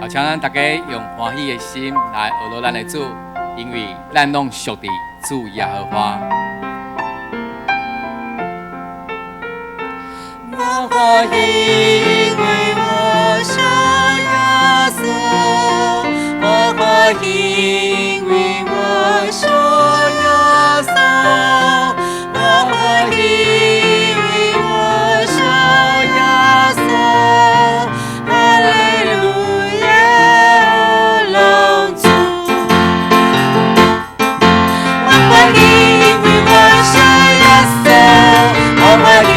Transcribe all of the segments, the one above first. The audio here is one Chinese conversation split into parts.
好，请咱大家用欢喜的心来学罗咱的主，因为咱拢属地主耶和华。我欢喜，因为我想耶稣。我欢喜，因为我想耶稣。我欢喜，因为我想耶稣。哈利路亚，龙主。我欢喜，因为我想耶稣。我欢喜。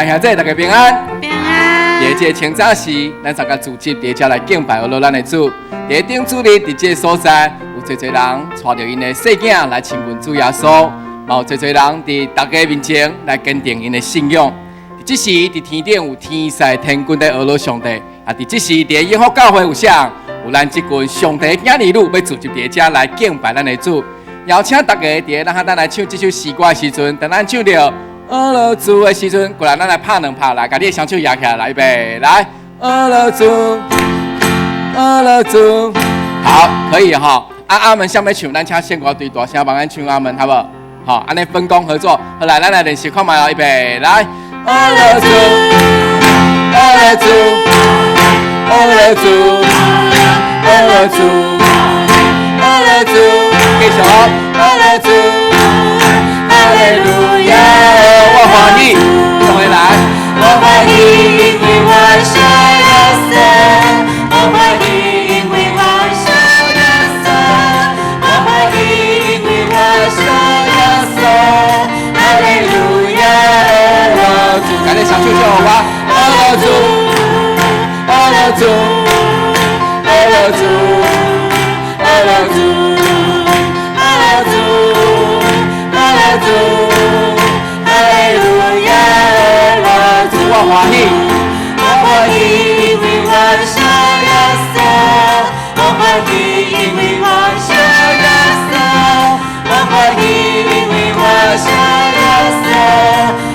兄弟大家平安，平安。在这个清早时，咱三个组织在这来敬拜咱的主。在顶主日，在这个所在，有侪人带着因的细囝来亲近主耶稣，嘛有侪人在大家面前来坚定因的信仰。在这时，在天顶有天使天军在俄上帝，啊，在这时，在永福教会有啥？有咱这群上帝囝儿女要组织在这来敬拜咱的主。邀请大家在咱来唱这首诗歌的时阵，等咱唱到。阿拉主的时阵，过来，咱来拍两拍来，把你的双手压起来，来预备，来，阿拉主，阿拉主，好，可以哈。阿门，下面唱，咱请献歌队大声帮咱唱阿门，好不好？好，安尼分工合作，好来，咱来练习看卖哦，预备，来，阿拉主，阿拉主，阿拉主，阿拉主，阿拉主，继续，阿拉主。哈利路亚，我欢喜，再回来。我欢喜，因为我想耶稣。我欢喜，因为我想耶稣。我欢喜，因为我想耶稣。哈利路亚，阿主，赶紧上去叫我吧，阿主，阿主，阿主，阿主。我欢喜，我欢喜，因为我想耶稣。我欢喜，因为我想耶稣。我欢喜，因为我想耶稣。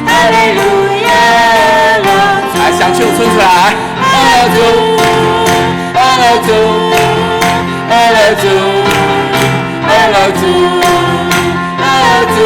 哈利路亚，来，想唱唱出来，阿主，阿主，阿主，阿主，阿主。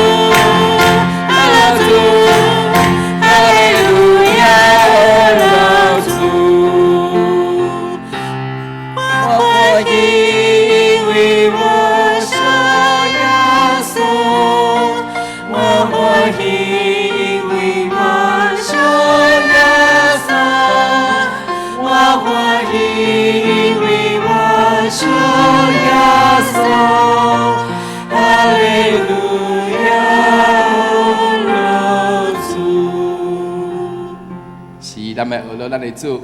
咱们学了咱的主，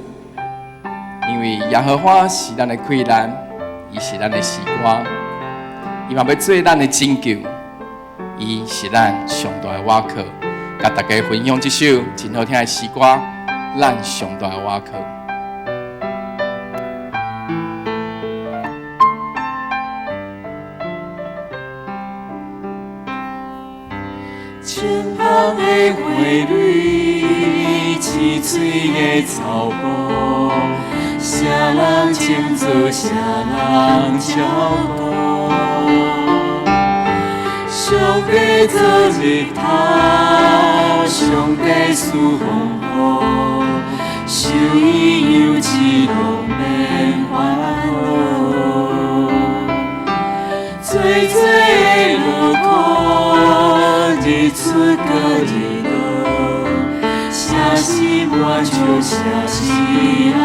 因为耶和华是咱的贵人，伊是咱的时光，伊嘛要做咱的拯救，伊是咱上大的瓦靠。甲大家分享这首真好听的诗歌，咱上大的瓦靠。清香的花蕊，青翠的草坡，谁人种植，谁人照顾。上帝做日头，上帝赐风雨，受伊忧郁拢免烦恼。最最落苦，日出搁日落，啥是满足，啥是爱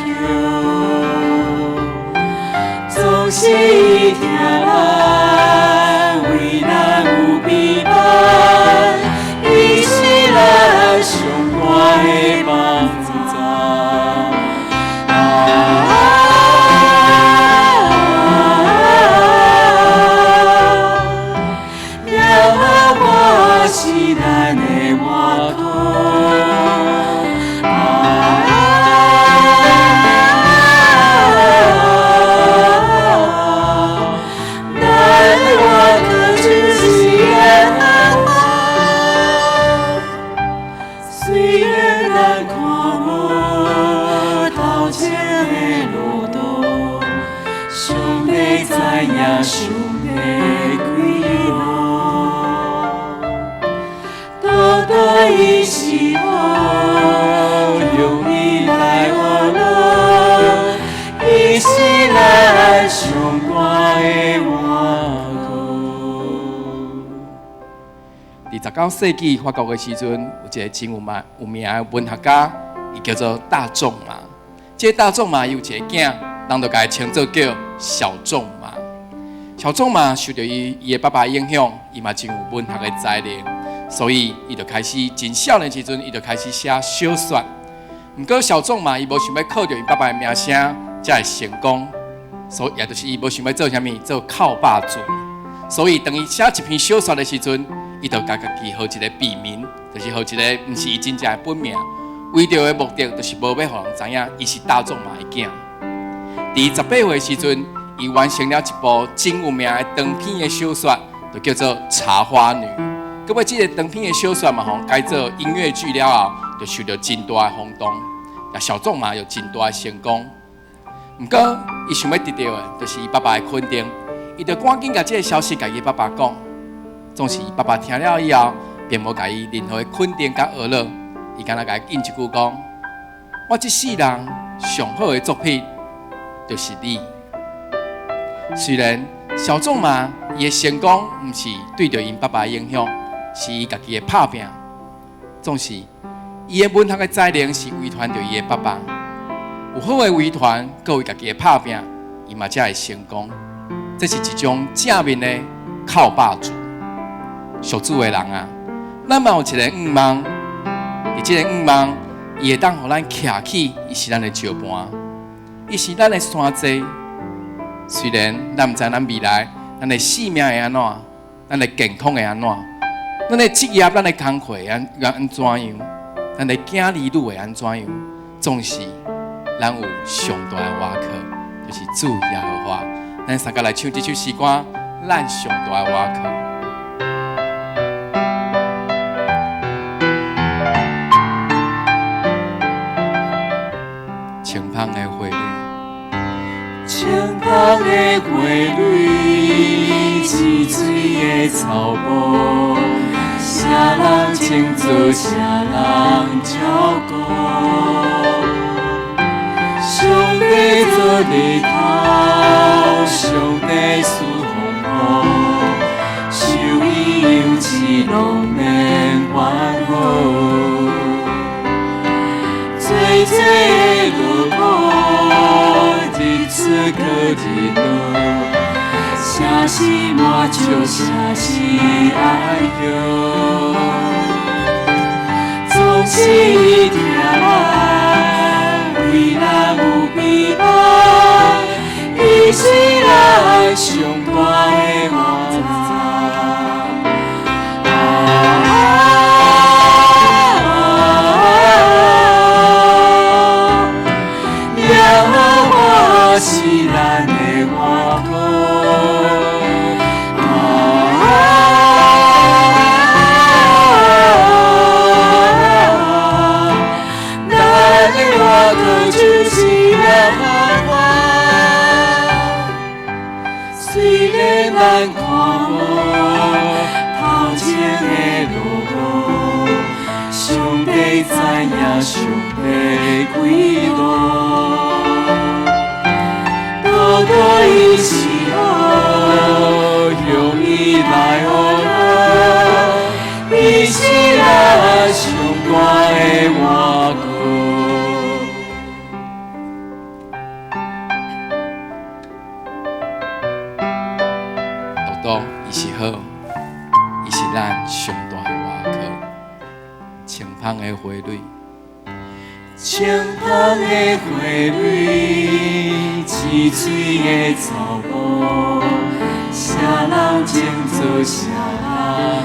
求，总是伊听咱为咱有美满，伊是咱上大的帮助。上帝归路，多多伊是好，用伊来活乐，伊是咱上大的活口。在19世纪法国的时阵，有一个真有名的文学家，伊叫做大仲马。这个大仲马有一个囝，人就甲伊称作叫小仲马。小仲马受到伊的爸爸影响，伊嘛真有文学的才能，所以伊就开始真少年时阵，伊就开始写小说。不过小仲马伊无想要靠着伊爸爸的名声才会成功，所以也就是伊无想要做啥物，做靠霸主。所以当伊写一篇小说的时阵，伊就家己号一个笔名，就是号一个毋是伊真正的本名。为着的目的，就是无要互人知影伊是大仲马的囝。伫18岁时阵，伊完成了一部真有名的长篇的小说，就叫做《茶花女》。各位，这个长篇的小说嘛，改做音乐剧了后，就受到真大的轰动，也小仲马有真大的成功。不过，伊想要得到的，就是伊爸爸的肯定，伊就赶紧甲这个消息甲伊爸爸讲。总是伊爸爸听了以后，并无甲伊任何的肯定甲娱乐。伊敢若甲伊应一句讲：“我这世人上好的作品就是你。”虽然小仲马伊的成功毋是对着因爸爸的影响，是伊家己的打拼。总是伊的文学的才能是遗传着伊的爸爸。有好的遗传，佮有家己的打拼，伊嘛才会成功。这是一种正面的靠霸主。属主的人啊，咱嘛有一个愿望。伫这个愿望，伊会当互咱徛起，伊是咱的石盘，伊是咱的山脊。虽然咱毋知咱未来，咱的性命会安怎，咱的健康会安怎，咱的职业、咱的工课会安怎样，咱的囝儿女会安怎样，总是咱有上大的瓦靠，就是主耶和华。咱三个来唱这首诗歌，咱上大的瓦靠。清芳的花蕊，清芳的花蕊，滋水的草坡，啥人种植，啥人照顾。上帝做日头，上帝赐风雨，受伊养起拢免烦恼。最最的落雨，日出过日落，啥是满足，啥是爱着。总是伊听咱，为咱有美梦，伊是咱上大的王座。是咱的外国，咱的外国就是耶和华。虽然咱看无头前的路，上帝知影上帝几路。多多伊是好，用伊来活乐，伊是咱上大的外国。多多伊是好，伊是咱上大的外靠。清芳的花蕊，清芳的花蕊，滋水的草坡，啥人种植，啥人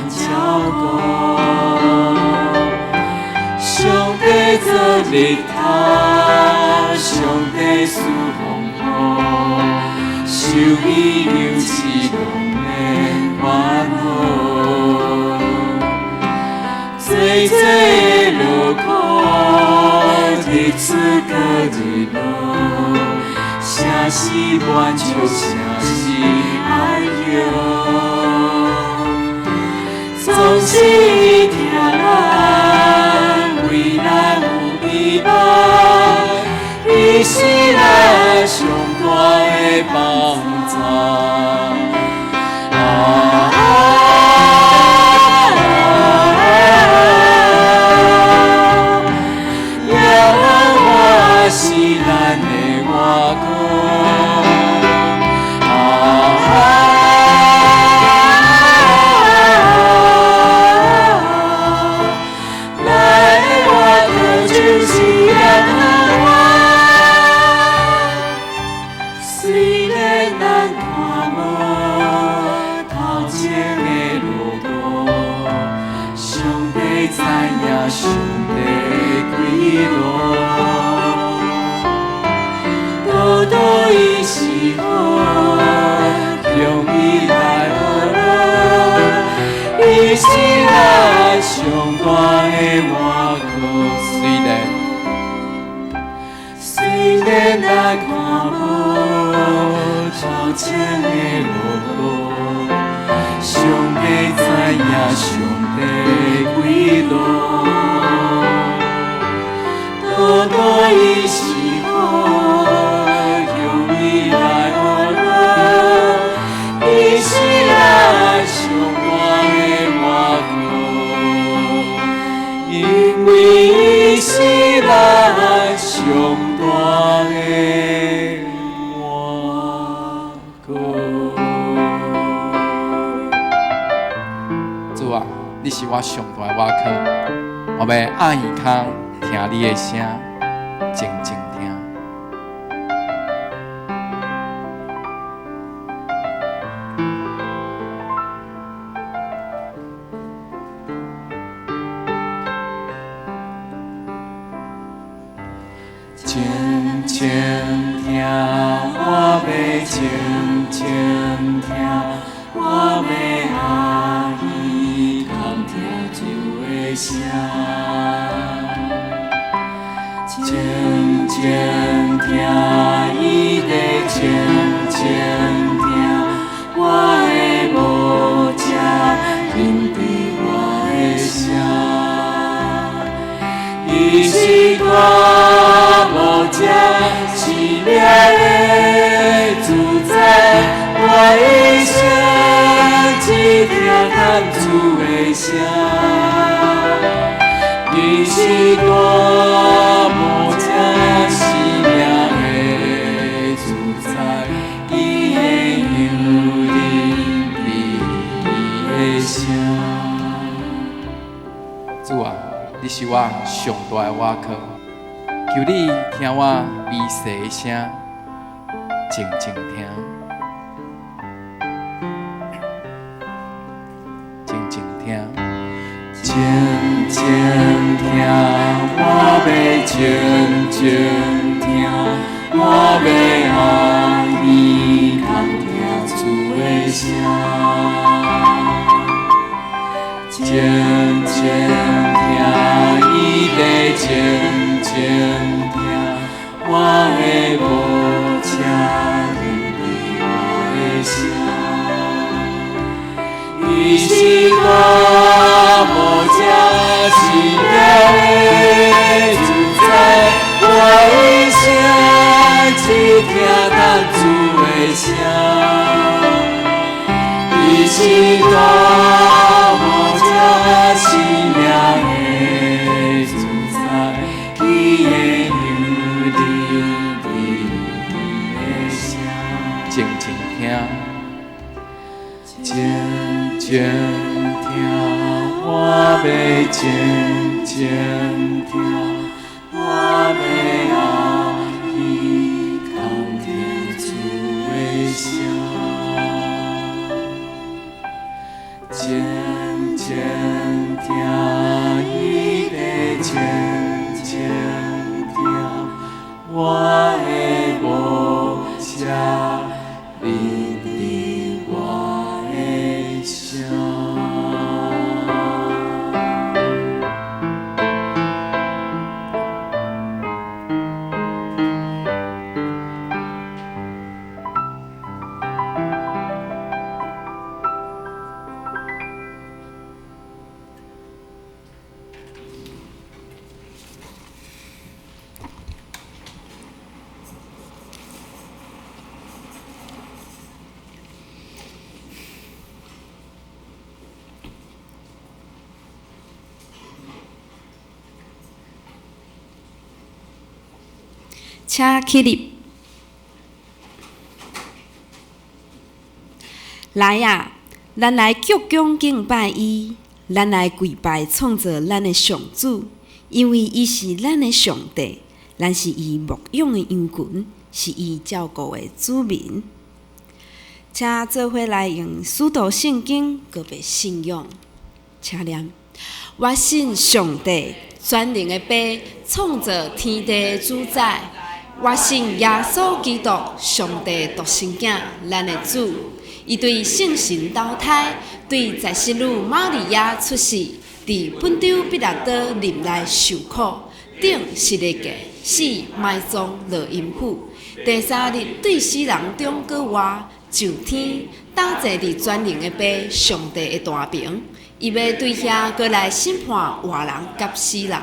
照顾。上帝做日头，上帝赐风雨，受伊养起拢免烦恼。最最的落雨，日出过日落，啥是满足，啥是爱是听咱为咱有美梦，伊是咱上大的帮助。是咱的外公，咱的外公就是耶和华。虽然咱看无头前的路途，上帝知影上帝几路。多多伊是好，用伊来学咱，伊是咱上大的外公。虽然咱看无头前的路途，上帝知影上帝几路，多多伊是好。是咱上大的外公，因为伊是咱上大的外公。主啊，你是我上大的外公，我要按耳孔听你的声，静静听。静静听，我要静静听，我要爱伊空听主的声。静静听，伊在静静听，我的无遮引伫我的声，伊是我。无遮是命的主宰，我一生只听咱主的声。伊是大无遮是命的主宰，伊会有你的声。主啊，你是我上大的外靠。求你听我微细的声，静静听，静静听，静静听，我要静静听，我要爱伊空听主的声，静静听，伊在静。静听，我的无遮引伫我的声，伊是我无遮是命的主宰，我一生只听咱主的声，伊是我无遮是命的主宰。伊会有你的声，静静听，静静听，我要静静听，我要爱伊空听主的声，静静听，伊在静。我的无遮引伫我的声。请起立。来呀，咱来鞠躬敬拜伊，咱来跪拜创造咱的上主，因为伊是咱的上帝，咱是伊牧养的羊群，是伊照顾的子民。请做伙来用使徒圣经告别信仰，请念：我信上帝，全能的爸，创造天地的主宰。我信耶稣基督，上帝独生囝，咱的主。伊对圣神投胎，对在世女玛利亚出世，伫本州彼拉多林内受苦，顶十字架死埋葬落阴府。第三日对死人中搁活，上天打坐伫全能的爸上帝的大屏。伊要对遐过来审判活人甲死人。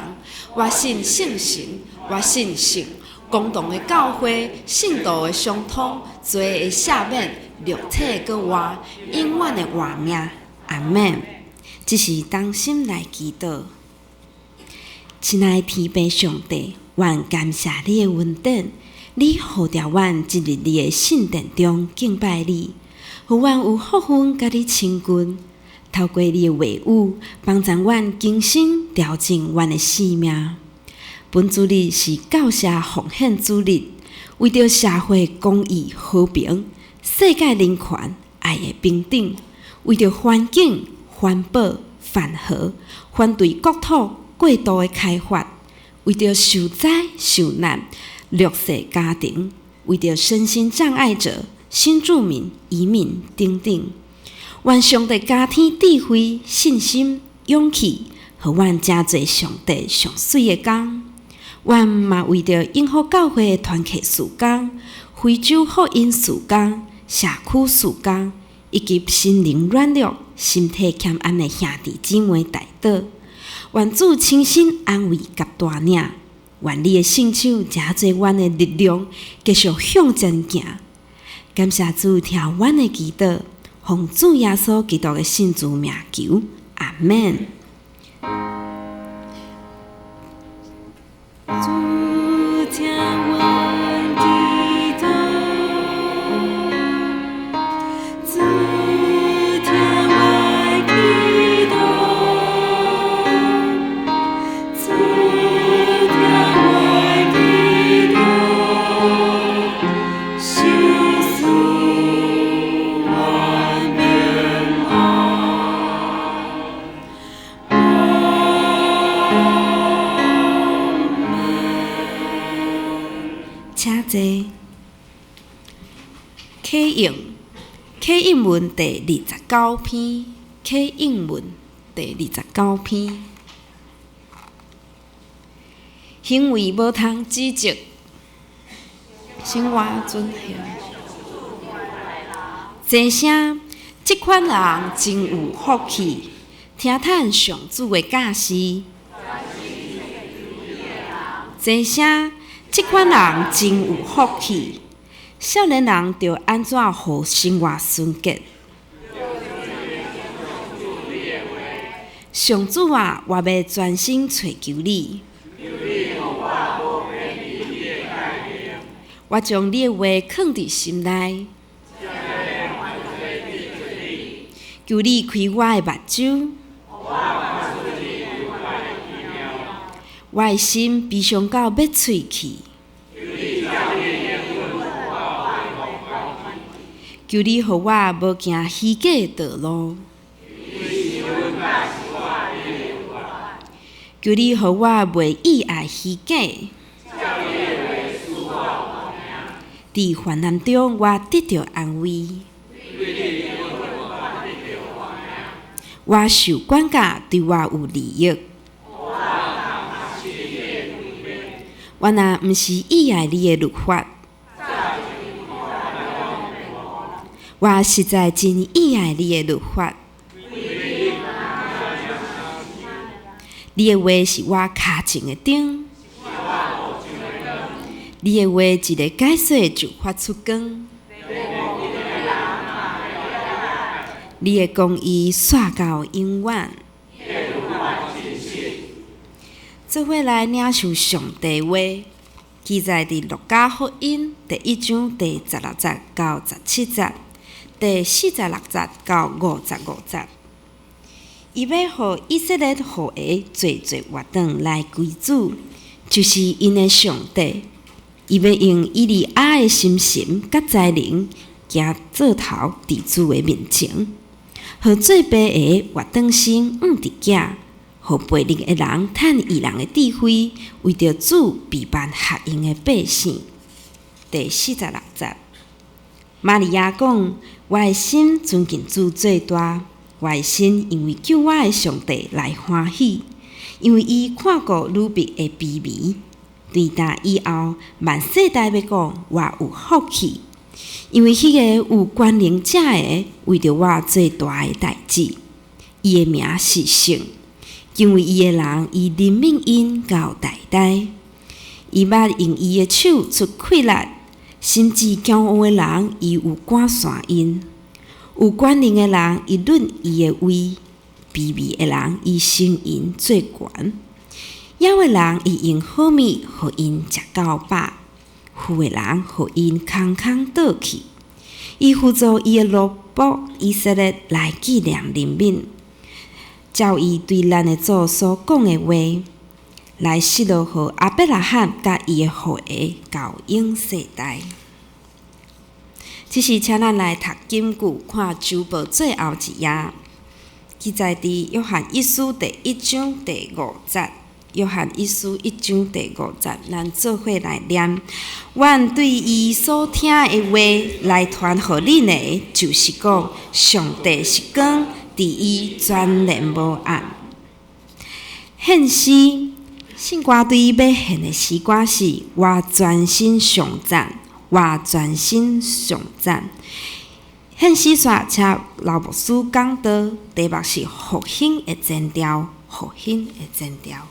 我信圣神，我信圣公同的教会，信徒的相通，罪的赦免。肉体搁活，永远的活命，阿免。这是当心来祈祷。亲爱的天父上帝，愿感谢你的恩典，你呼召阮进入你的圣殿中敬拜你，互阮有福分甲你亲近。透过你的话语，帮助阮更新调整阮的生命。本主日是教社奉献主日，为着社会公义和平。世界人权、爱的平等，为着环境、环保、繁和，反对国土过度的开发，为着受灾受难、弱势家庭，为着身心障碍者、新住民、移民等等，愿上帝加添智慧、信心、勇气，互阮真侪上帝上水的工。阮嘛为着永福教会的团契事工、非洲福音事工。社区事工，以及心灵软弱、身体欠安的兄弟姊妹代祷，愿主亲身安慰甲带领，愿你的圣手加做阮的力量，继续向前行。感谢主听阮的祈祷，奉主耶稣基督的圣主名求，阿免。K 英文第29篇 ，K 英文第29篇，行为无通指责，生活准许。真声，即款人真有福气，听叹上主的教示。真声，即款人真有福气。少年人着安怎互生活顺捷？上主啊，我要专心找求你。我将你的话藏伫心内，求你开我的目睭。我的心悲伤到要喙去。求你，互我无行虚假的道路。求你，互我袂意爱虚假。伫患难中，我得到安慰。我受管教对我有利益。我若毋是意爱你的律法。我实在真意爱你的律法，你的话是我脚前的灯，你的话一个解说就发出光，你的公义刷到永远。做伙来领受上帝话。记载伫《路加福音》第1章第16节到17节，第46节到55节。伊要互以色列后裔做活动来归主，就是因的上帝。伊要用以利亚的心神甲才能，行做头伫主的面前，互做爸的活动生伫囝，互陪领的人趁异人的智慧，为着主备办合用的百姓。第46节，玛利亚讲：我的心尊敬主最大。我的心因为救我的上帝来欢喜，因为伊看顾女婢的卑微，对答以后，万世代要讲我有福气，因为迄个有权能者的为着我做大的代志，伊的名是圣，因为伊的人以怜悯因到代代，伊捌用伊的手出气力，甚至骄傲的人伊有赶散因。有权能的人，伊论伊的位；卑微的人，伊升因最悬。枵的人，伊用好米，互因食到饱；富的人，互因空空倒去。伊辅助伊的奴仆以色列来纪念怜悯，照伊对咱的祖所讲的话，来示落互阿伯拉罕甲伊的后裔到永世代。这是请咱来读金句，看周报最后一页，记载伫约翰一书第1章第5节。约翰一书1章第5节，咱做伙来念。阮对伊所听的话来传互恁的，就是讲上帝是光，伫伊全然无暗。献诗，圣歌对伊要献的诗歌是：我全心上赞。我全心上赞。献诗煞请老牧师讲道，题目是复兴的前调，复兴的前调。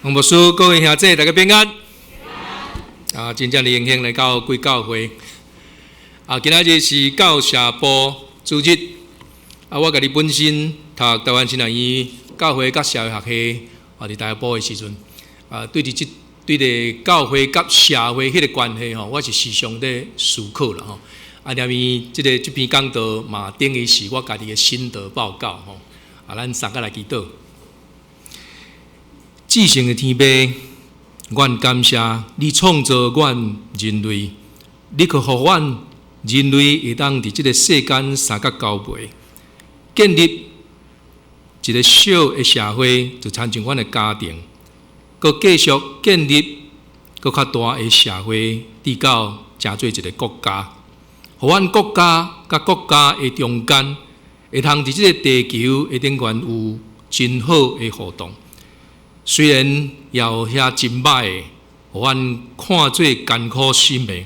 黄牧师，各位兄弟，大家平安。真正荣幸来到贵教会。今仔日是教社部主日。我家己本身读台湾新南医教会甲社会学系，伫大学部的时阵，对伫教会甲社会迄个关系我是时常在思考啦因为这篇讲道嘛，等于是我家己的心得报告咱三个来祈祷。至圣的天父，阮感谢你创造阮人类，你去互阮人类会当伫这个世间三角交配，建立一个小的社会，就参像阮的家庭，佮继续建立佮较大的社会，直到成做一个国家。互阮国家甲国家的中间，会通伫这个地球会顶悬有真好的互动。虽然也有遐真歹的，互阮看做艰苦心的，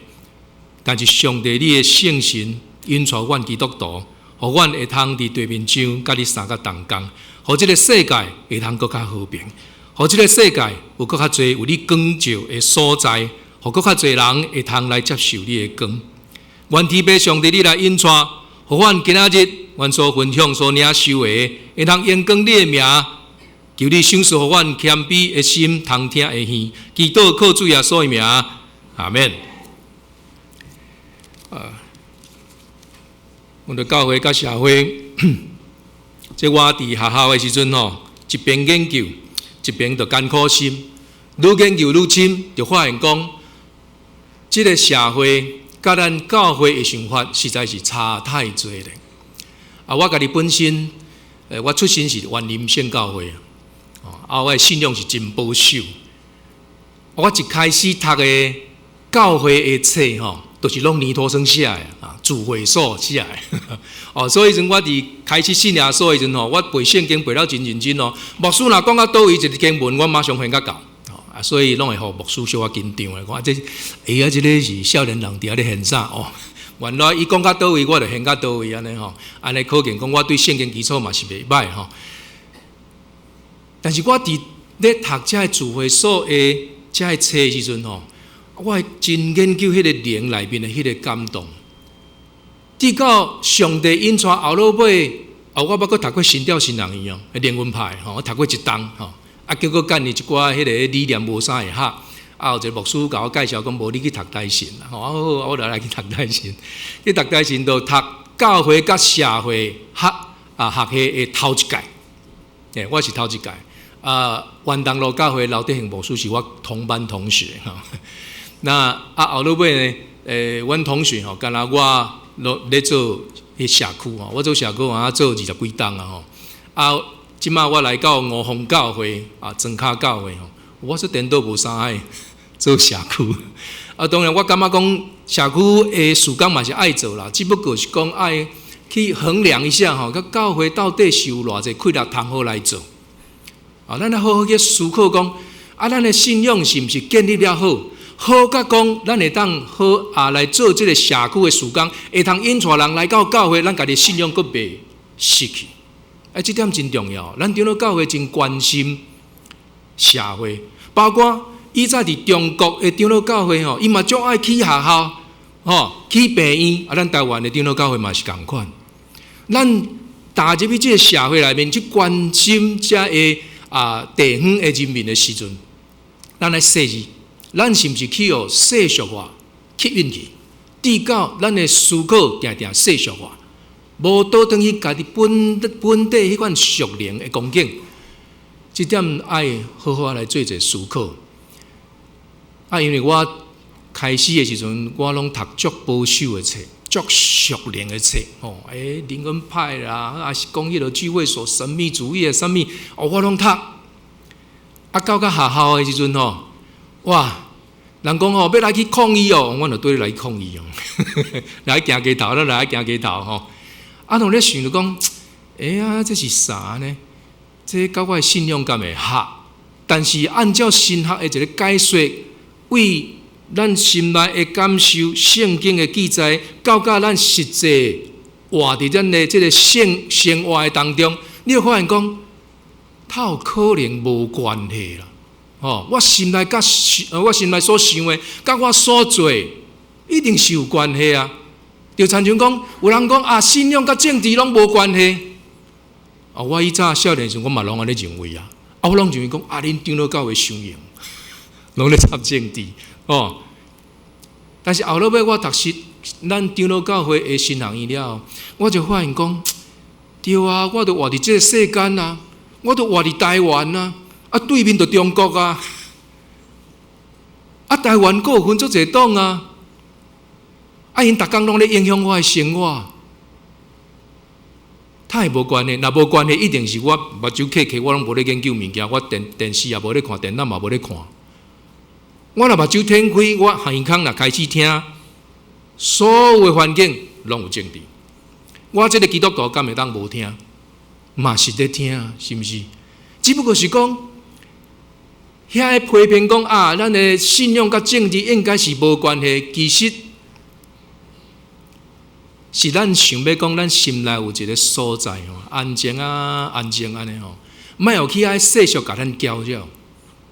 但是上帝你的圣神引带阮基督徒，互阮会通伫地面上甲你三个同工，互这个世界会通更较和平，互这个世界有更较侪有你光照的所在，互更较侪人会通来接受你的光。愿天父上帝你来引带，互阮今仔日阮所分享所领受的，会通延光你的名。求你赏赐互阮谦卑的心，通听的耳，祈祷靠主耶稣的名，阿免。阮的教会甲社会，即我伫学校的时阵一边研究，一边就艰苦心，愈研究愈深，就发现讲，即个社会甲咱教会的想法实在是差太多咧。我家己本身，我出身是原林圣教会。我的信仰是真保守。我一开始读的教会的册都是拢泥土生写的主会所写的所以阵我伫开始信耶稣的时阵我背圣经背了真认真牧师若讲到倒位一个经文，我马上现甲到所以拢会互牧师小可紧张的。看这这个是少年人伫遐咧现啥原来伊讲到倒位，我就现到倒位安尼安尼可见讲我对圣经基础嘛是袂歹但是我伫咧读这个智慧所的这个册的时阵我真研究迄个灵内面的迄个感动。直到上帝引带后落尾，我捌阁读过神调新人院灵魂派我读过一档结果干你一寡迄个理念无啥会合有一个牧师甲我介绍讲，无你去读大神我就来去读大神。去读大神就读教会甲社会学系的头一届，我是头一届。元东路教会刘德兴牧师是我同班同学那后落尾呢，阮同学敢若我咧做迄社区我做社区做20几档即马我来到五峰教会庄脚教会我说颠倒无啥爱做社区当然我感觉讲社区的事工嘛是爱做啦，只不过是讲爱去衡量一下甲教会到底是有偌济气力通好来做。咱要好好去思考讲，咱的信仰是毋是建立了好，好甲讲，咱会当好来做这个社区的事工，会通引带人来到教会，咱家己信仰阁袂失去。这点真重要。咱长老教会真关心社会，包括以前伫中国的长老教会伊嘛足爱去学校，去病院咱台湾的长老教会嘛是同款。咱踏入去这个社会内面去关心这个。地方的人民的时阵，咱来设置，咱是毋是去世俗化、吸引去？直到咱的思考定定世俗化，无倒转去家己本地迄款属灵的光景，这点爱好好来做一思考。因为我开始的时阵，我拢读足保守的册。足属灵的册灵恩派啦，是讲迄个聚会所神秘主义的啥物我拢读。到学校的时阵哇，人讲要来去抗议我就对来去抗议来行街头，来行街头我咧想着讲，这是啥呢？这甲我的信仰敢会合？但是按照神学的一个解说，为咱心内的感受，圣经的记载，到咱实际活伫咱的这个生活的当中，你会发现讲，它有可能无关系啦。我心内所想的，甲我所做，一定是有关系啊。就亲像讲，有人讲啊，信仰甲政治拢无关系。我以前少年时，我嘛拢安尼认为啊。我拢认为讲啊，恁长老教会伤用，拢咧插政治但是后尾我读实咱长老教会的信仰医了，我就发现讲，对啊，我就活伫这个世间啊，我就活伫台湾啊，对面就中国啊，台湾还有分足侪党啊，因逐工拢咧影响我的生活。太无关系，若无关系，一定是我目睭闭，我拢无咧研究物件，我电视也无咧看，电脑嘛无咧看。我若目睭睁开，我耳孔若开始听，所有的环境拢有政治。我这个基督徒敢会当无听？嘛是咧听，是毋是？只不过是讲，遐个批评讲啊，咱的信仰甲政治应该是无关系，其实。是咱想要讲，咱心内有一个所在安静啊，安静安尼莫有去爱世俗甲咱搅扰。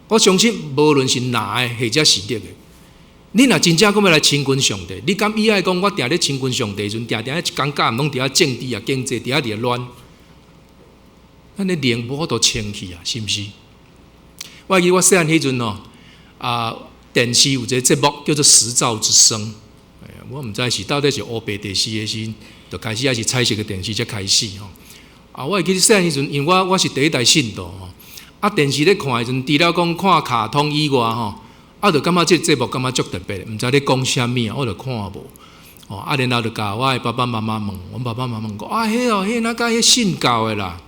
我相信，无论是哪个或者是对的，你若真正讲要来亲近上帝，你敢以爱讲我定咧亲近上帝时阵，定一讲假拢伫遐政治啊、经济伫遐乱，咱的灵无都清去啊，是毋是？我记我细汉迄阵电视有一个节目叫做《时兆之声》。我毋知是到底是黑白电视的时，就开始还是彩色的电视才开始我会记得细汉时阵，因为我是第一代信徒电视咧看的时阵，除了讲看卡通以外就感觉这个节目感觉足特别，毋知咧讲啥物我就看无然后就甲我的爸爸妈妈问，阮爸爸妈妈讲迄哪甲迄信教的啦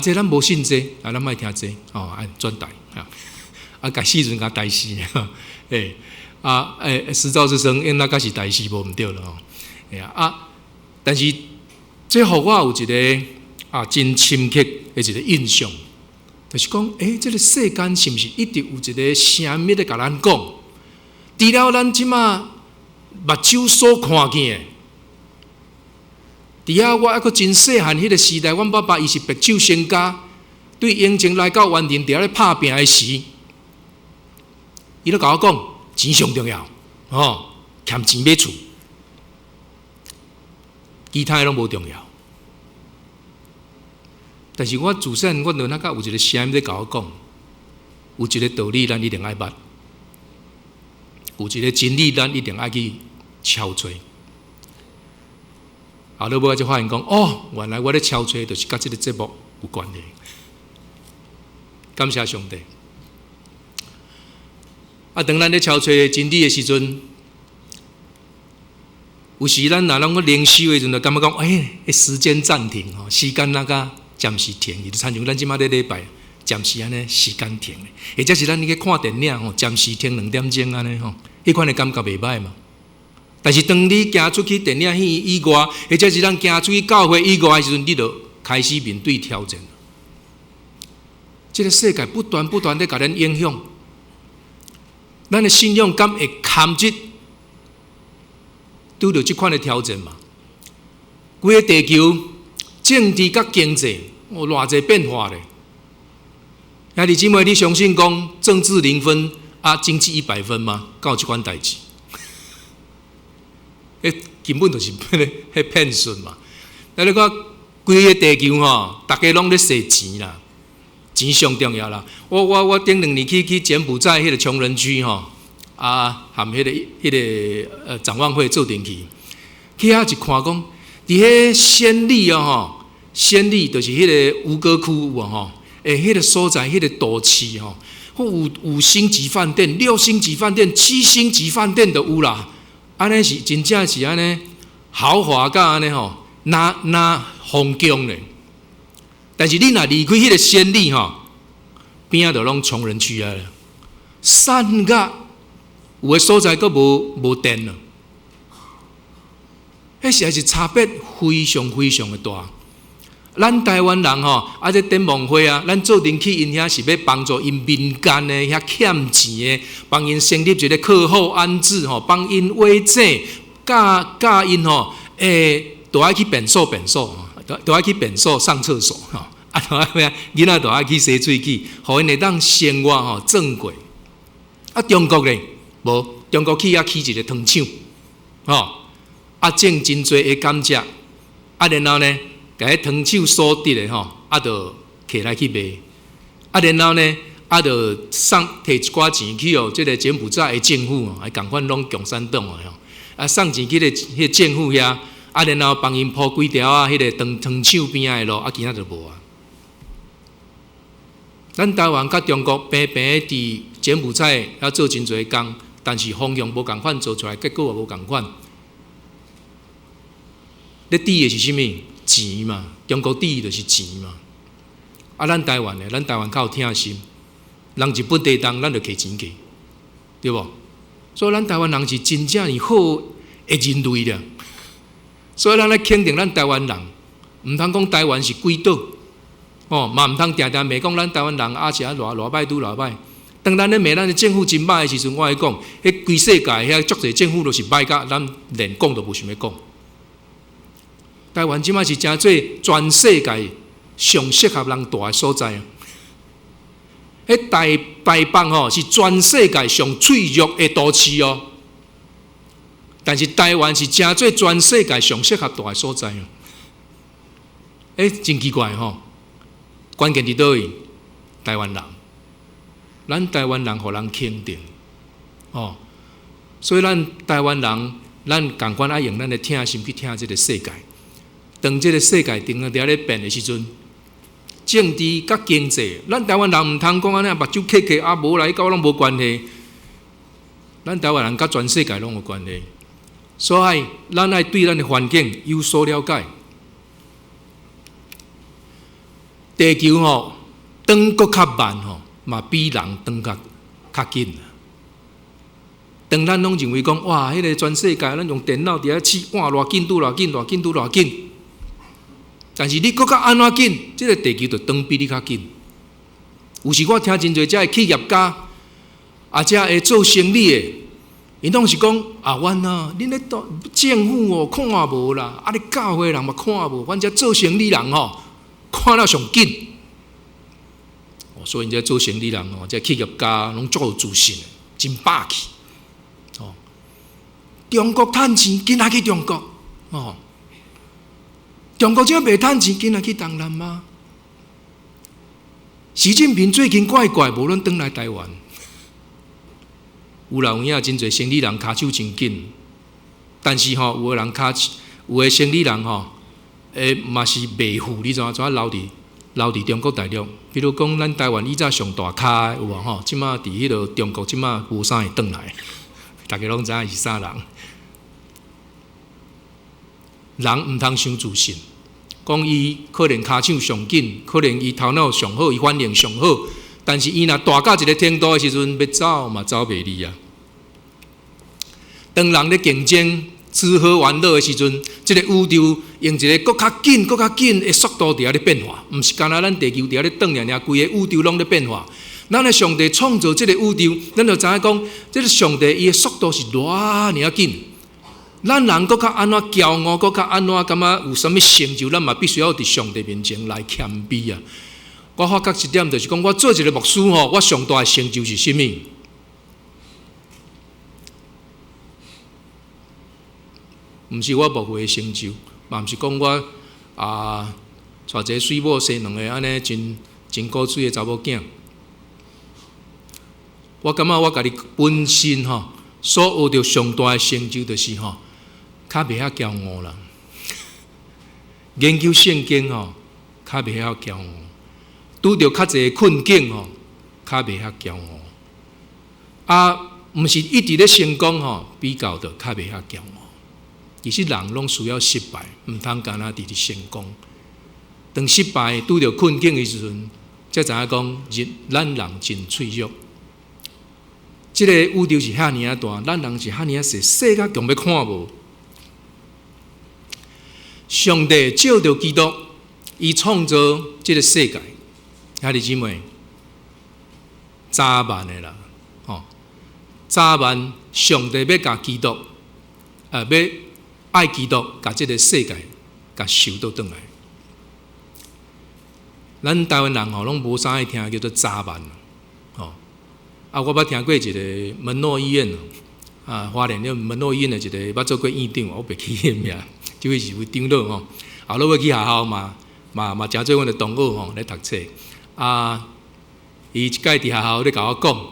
这咱无信这咱莫听这转台甲时阵甲台视时兆之声，因那个是台视无毋对了但是这互我有一个真深刻的一个印象，就是讲，这个世间是毋是一直有一个声音咧甲咱讲？除了咱即马目睭所看见的，我还阁真细汉迄个时代，阮爸爸伊是白手兴家，对英情来到园林，伫遐咧拍拼的时，伊咧甲我讲。钱上重要，欠钱买厝，其他拢无重要。但是我自细我就那个有一个声音在甲我讲，有一个道理咱一定爱捌，有一个真理咱一定爱去敲吹。后尾我就发现讲，原来我咧敲吹就是甲这个节目有关系。感谢上帝。当咱咧敲吹真理的时阵，有时咱若拢灵修的时阵，就感觉讲，时间暂停时间那个暂时停，就参像咱即马咧礼拜，暂时安尼时间停，或者是咱去看电影暂时停2点钟安尼迄款的感觉袂歹嘛。但是当你行出去电影院以外，或者是咱行出去教会以外的时阵，你就开始面对挑战。这个世界不断咧甲咱影响。咱的信仰敢会堪这拄到这款的挑战嘛？规个地球政治甲经济偌济变化咧。兄弟姊妹，你相信讲政治0分经济100分吗？敢有这款代志？根本就是迄骗术嘛！你看规个地球大家拢咧洗钱啦。钱上重要啦！我顶2年去柬埔寨迄个穷人区含迄个展望会做阵去遐一看讲，伫迄暹粒暹粒就是迄个吴哥窟迄个所在迄个都市有5星级饭店、6星级饭店、7星级饭店都有啦，安尼是真正是安尼豪华甲安尼那风景咧。但是你若离开迄个暹粒边仔就拢穷人区啊，山甲有的所在阁无电了，迄实在是差别非常非常的大。咱台湾人这展望会咱做阵去因遐是要帮助因民间的遐欠钱的，帮因成立一个课后安置帮因慰藉，教因都爱去便所，都爱去便所上厕所安囡仔都爱去洗喙齿，互因会当生活吼正过。啊，中国咧无，中国起一个糖厂，吼，种真侪的甘蔗，然后呢，甲迄糖厂所得的吼，就摕来去卖，然后呢，就摕一寡钱去哦，即个柬埔寨的政府哦，共款拢共产党哦，送钱去迄政府遐。然后帮因铺几条迄个糖厂边仔的路，其他就无啊。咱台湾甲中国平平伫柬埔寨要做真侪工，但是方向无共款，做出来结果也无共款。咧抵的是啥物？钱嘛，中国抵的就是钱嘛。咱台湾咧，咱台湾较有疼心，人日本地动，咱就摕钱给，对无？所以咱台湾人是真正是好的人类了。所以咱来肯定咱台湾人，毋通讲台湾是鬼岛，嘛毋通定定骂讲咱台湾人是偌歹拄偌歹。当咱咧骂咱的政府真歹的时阵，我来讲，迄规世界遐足侪政府都是歹甲咱连讲都无想要讲。台湾即摆是诚做全世界上适合人住的所在啊！迄台北是全世界上脆弱的都市哦。但是台湾是诚做全世界上适合住的所在啊！真奇怪吼！关键伫倒位？台湾人，咱台湾人互人肯定哦，所以咱台湾人，咱共款爱用咱的疼心去疼这个世界。当这个世界定定咧变的时阵，政治甲经济，咱台湾人毋通讲安尼目睭磕磕无来甲拢无关系。咱台湾人甲全世界拢有关系。所以，咱爱对咱的环境有所了解。地球转搁较慢嘛比人转较紧。当咱拢认为讲，哇，迄个全世界咱用电脑伫遐试，哇，偌紧拄偌紧，偌紧拄偌紧。但是你搁较安怎紧，这个地球就转比你较紧。有时我听真侪遮的企业家，遮会做生意的。因拢是讲阮恁咧政府看无啦，你教会人嘛看无，阮遮做生意人看了上紧。所以因遮做生意人遮企业家拢足有自信，真霸气。中国趁钱，紧来去中国。中国遮袂趁钱，紧来去东南亚。习近平最近怪无论转来台湾。有啦，有影真侪生理人骹手真紧，但是有的人有的生理人嘛是袂赴，你知影留伫中国大陆。比如讲，咱台湾以前上大咖有无即马伫迄落中国，即马无啥会转来，大家拢知影是啥人。人毋通伤自信，讲伊可能骹手上紧，可能伊头脑上好，伊反应上好。但是伊若大到一个程度的时阵，要走嘛走袂离啊。当人咧竞争、吃喝玩乐的时阵，这个宇宙用一个更较紧的速度伫遐咧变化，毋是干那咱地球伫遐咧转尔，规个宇宙拢咧变化。咱咧上帝创造这个宇宙，咱就知影讲，这个上帝伊的速度是偌尔紧。咱人更较安怎骄傲，更较安怎感觉有啥物成就，咱嘛必须要伫上帝面前来谦卑啊。我发觉一点就是讲，我做一个牧师我上大的成就是啥物？毋是我牧会的成就，嘛毋是讲我娶一个水某生两个安尼真古水的查某囝。我感觉我家己本身所学着上大的成就，就是较袂遐骄傲啦。研究圣经较袂遐骄傲。拄着较侪困境较袂遐骄傲，毋是一直咧成功比较着较袂遐骄傲。其实人拢需要失败，毋通干那直直成功。当失败拄着困境的时阵，才知影讲咱人真脆弱。这个宇宙是遐尔大，咱人是遐尔小，小甲强要看无。上帝照着基督，伊创造这个世界。兄弟姊妹，早晚的啦，早晚上帝要甲基督，要爱基督，甲这个世界，甲收倒转来。咱台湾人吼拢无啥爱听叫做早班，吼。啊，我捌听过一个门诺医院啊，花莲了门诺医院的一个捌做过院长，我袂记伊名，这位是位长老吼。后来要去学校嘛诚做阮的同学吼咧读册。啊，伊一届伫学校咧甲我讲，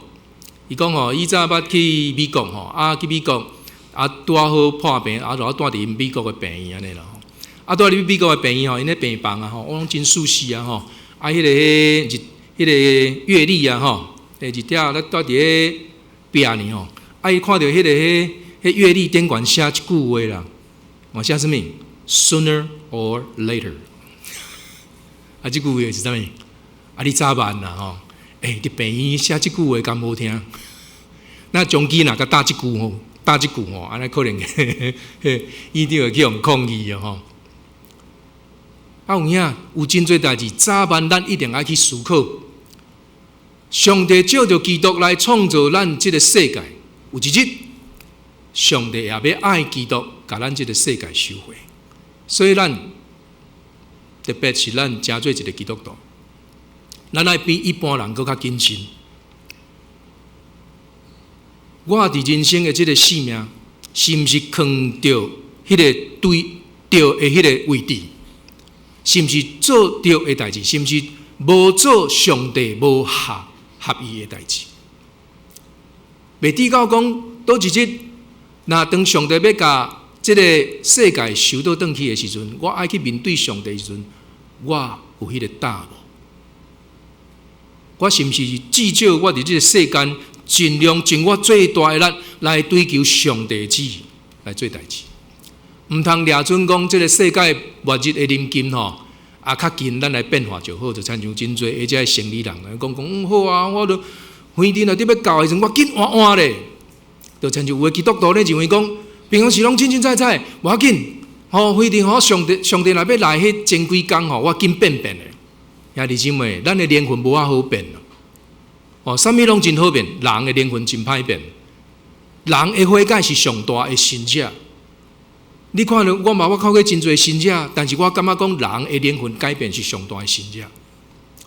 伊讲吼，伊早捌去美国吼，啊去美国啊拄好破病，啊就住伫美国的病院安尼啦吼。啊住伫美国的病院吼，因咧病房啊吼，我拢真舒适啊吼。啊，迄个月历啊吼。日条咱住伫个壁呢吼，啊伊看到迄月历顶悬写一句话啦，我写什么 ？Sooner or later， 啊，这句话是啥物？啊，你早晚啦吼，伫病院写这句话咁好听，那中间若甲打一句吼，安尼可能一定会去用抗议哦吼。啊有影有真侪代志，早晚咱一定爱去思考。上帝照着基督来创造咱这个世界，有一日，上帝也要爱基督，把咱这个世界收回。所以咱特别是咱真做一个基督徒，咱爱比一般人更较谨慎。我伫人生的这个生命，是毋是囥着迄个对着的迄个位置？是毋是做着的代志？是毋是无做上帝无合意的代志？袂知到讲倒一日，若当上帝要甲这个世界收倒转去的时阵，我爱去面对上帝的时阵，我有迄个胆无？我是毋是至少我伫这个世间，尽量尽我最大的力来追求上帝的旨意来做代志？毋通掠准讲这个世界末日的临近吼，啊较近咱来变化就好，就亲像真侪而且生理人讲好啊，我都园丁啊，伫要到的时阵，我紧换咧，就亲像有的基督徒咧认为讲，平常时拢清清彩彩，无要紧，吼园丁吼上帝若要来迄前几工吼，我紧变咧。兄弟姊妹，咱的灵魂无法好变哦，啥物拢真好变，人的灵魂真歹变。人的悔改是上大的神者。你看到我嘛，我靠过真侪神者，但是我感觉讲人的灵魂改变是上大的神者。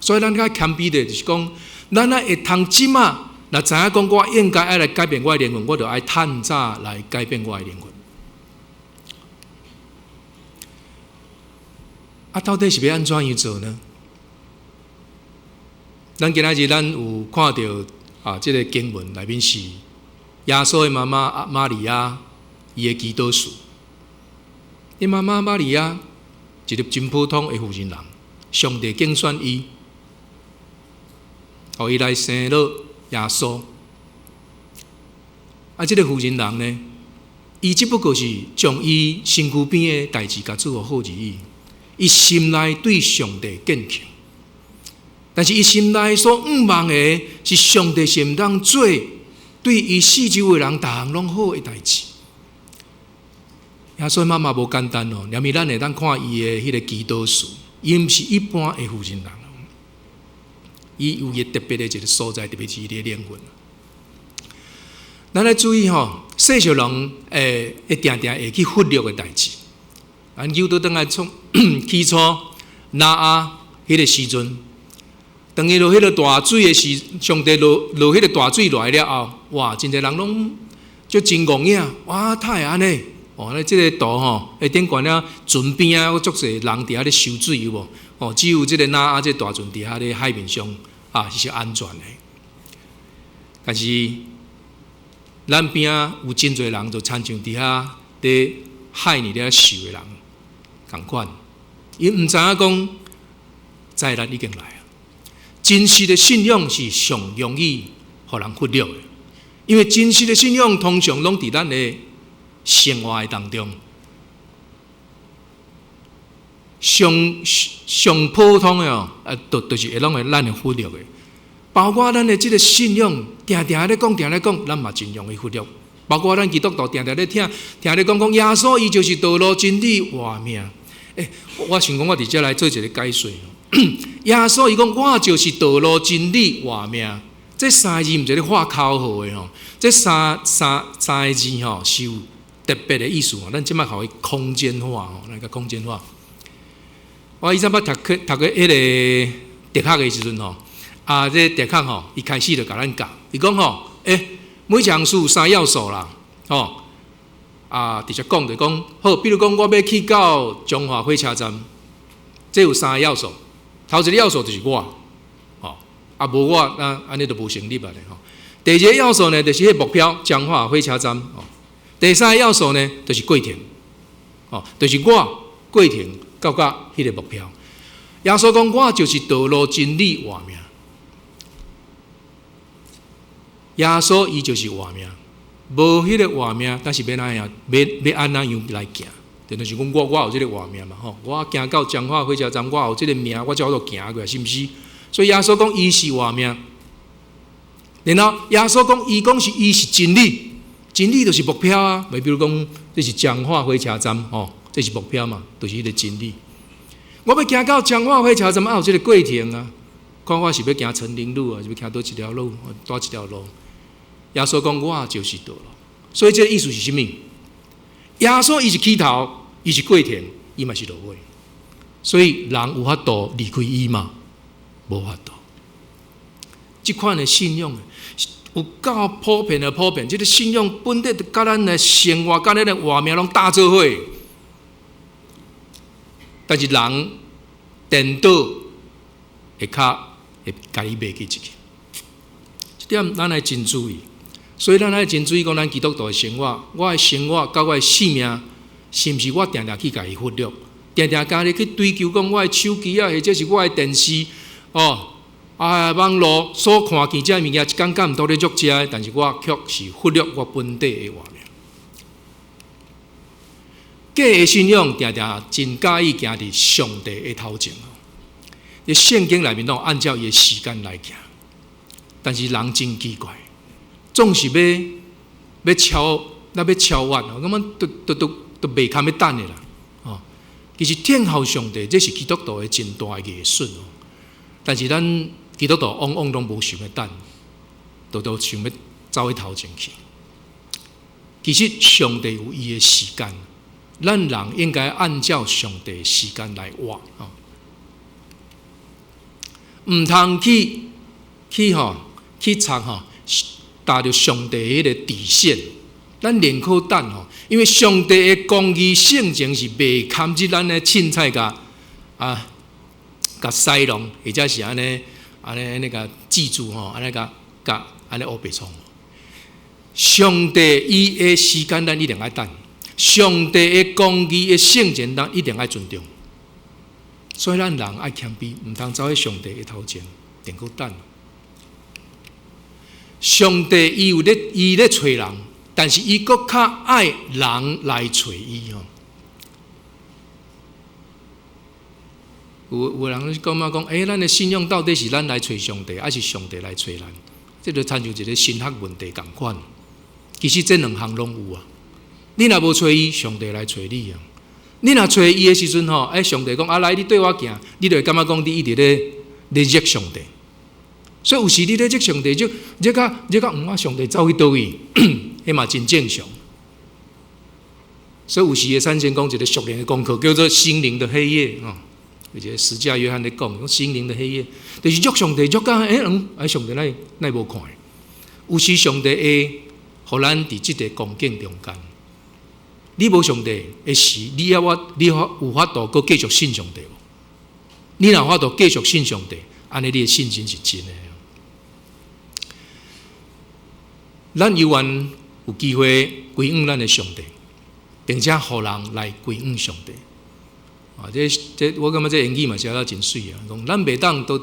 所以咱较谦卑的，就是讲，咱会通即马，若知影讲我应该爱来改变我的灵魂，我就爱趁早来改变我的灵魂。啊，到底是要安怎样做呢？咱今仔日咱有看到啊，这个经文内面是耶稣的妈妈玛利亚，伊的祈祷词。伊妈妈玛利亚一个真普通的妇人人，上帝拣选伊，互伊来生了耶稣。啊，这个妇人人呢，伊只不过是将伊身躯边的代志甲做好而已。伊心内对上帝坚强。但是伊心内所望的是上帝是毋通做对伊四周的人逐项拢好的代志。耶稣妈妈无简单哦，连伊咱会当看伊的迄个祈祷词，伊毋是一般的妇人人，伊有一个特别的一个所在，特别是伊的灵魂。咱来注意吼，世俗人会定定会去忽略的代志。咱又倒转来从起初拿阿迄个时阵。当伊落迄个大水的时，上帝落迄个大水来了后，哇！真侪人拢就真戆影，哇！太安尼，哦，咧即个岛吼，顶悬了船边啊，足侪人伫遐咧收水有无？哦，只有即个那啊，即大船伫遐咧海面上啊，是安全的。但是咱边啊有真侪人就亲像伫遐咧海里咧受的人共款，伊毋知影讲灾难已经来。真实的信仰是上容易互人忽略的，因为真实的信仰通常拢伫咱的生活当中，上普通的哦，就是会拢会咱会忽略的，包括咱的这个信仰，定定咧讲，咱嘛尽量去忽略。包括咱基督徒定定咧听咧讲耶稣伊就是道路、真理、活命。我想讲，我伫遮来做一个解说。耶稣伊讲，我就是道路、真理、活命。这三个字毋是咧画口号的吼，这三个字吼是有特别的意思吼。咱即摆互伊空间化吼，那个空间化。我以前捌读过迄个德克的时阵吼，这德克吼，伊开始就甲咱教，伊讲吼，每项事3要素啦，吼，直接讲就讲好，比如讲我要去到中华火车站，这有3个要素，头一个要素就是我，吼，无我那安尼就无成立啊咧吼。第二个要素呢，就是迄目标，彰化火车站，吼。第3个要素呢，就是过程，吼，就是我过程到迄个目标。耶稣讲，我就是道路、真理、活命。耶稣伊就是活命，无迄个活命，但是要哪样？要安那样来行？就是讲我有这个活命嘛，吼，我行到彰化火车站，我有这个命，我才有行过来，是毋是？所以耶稣讲，伊是活命。然后耶稣讲，伊是真理，真理就是目标啊。比如讲，这是彰化火车站，吼，这是目标嘛，就是迄个真理。我要行到彰化火车站，有这个过程啊。看我是要行成林路啊，是要行倒一条路，倒一条路。耶稣讲，我就是道路。所以这个意思是什么？耶稣伊是起头，伊是过程，伊嘛是落尾。所以人有法度离开伊嘛，无法度。这款的信仰有够普遍的普遍，这个信仰本来就甲咱的生活、甲咱的活命拢搭做伙。但是人颠倒会甲伊袂记一个，这点咱要真注意。所以咱要真注意讲，咱基督徒的生活，我的生活甲我的性命，是毋是我定定去甲伊忽略，定定家己去追求讲我的手机啊，或者是我的电视网络所看见这物件，一感觉毋到咧足食，但是我却是忽略我本地的活命。假的信仰定定真介意行伫上帝的头前哦。伫圣经内面拢按照伊的时间来行，但是人真奇怪，总是要超越哦，咁样都袂堪要等的啦。哦，其实天后上帝这是基督徒的真大的艺术哦，但是咱基督徒往往拢无想要等，都想要走去头前去。其实上帝有伊的时间。咱人应该按照上帝的时间来活，唔通去插达到上帝迄个底线。咱宁可等因为上帝的公义性情是袂堪至咱的凊彩甲西弄，或者是安尼甲记住安尼甲安尼乌白创。上帝伊的时间咱一定爱等。上帝的公义的性情，咱一定要尊重。所以咱人爱谦卑，唔通走喺上帝的头前，定够等。上帝伊咧找人，但是伊搁较爱人来找伊哦。有人讲嘛讲，咱的信仰到底是咱来找上帝，还是上帝来找咱？这就参像一个神学问题共款。其实这两项拢有啊。你若无找伊，上帝来找你啊！你若找伊的时阵上帝讲来，你对我行，你就会感觉讲你一直咧惹上帝。所以有时你咧惹上帝，就惹到上帝走去倒位，迄嘛真正常。所以有时会产生讲一个属灵的功课，叫做心灵的黑夜而且十架约翰咧讲心灵的黑夜，就是惹上帝惹到上帝乃无看。有时上帝会互咱伫即个光景中间。你无上帝的时，你有法度搁继续信上帝无？你若法度继续信上帝，安尼你的信心是真的。咱犹原有机会归向咱的上帝，并且互人来归向上帝。这我感觉这言语嘛写得真水啊！讲咱袂当都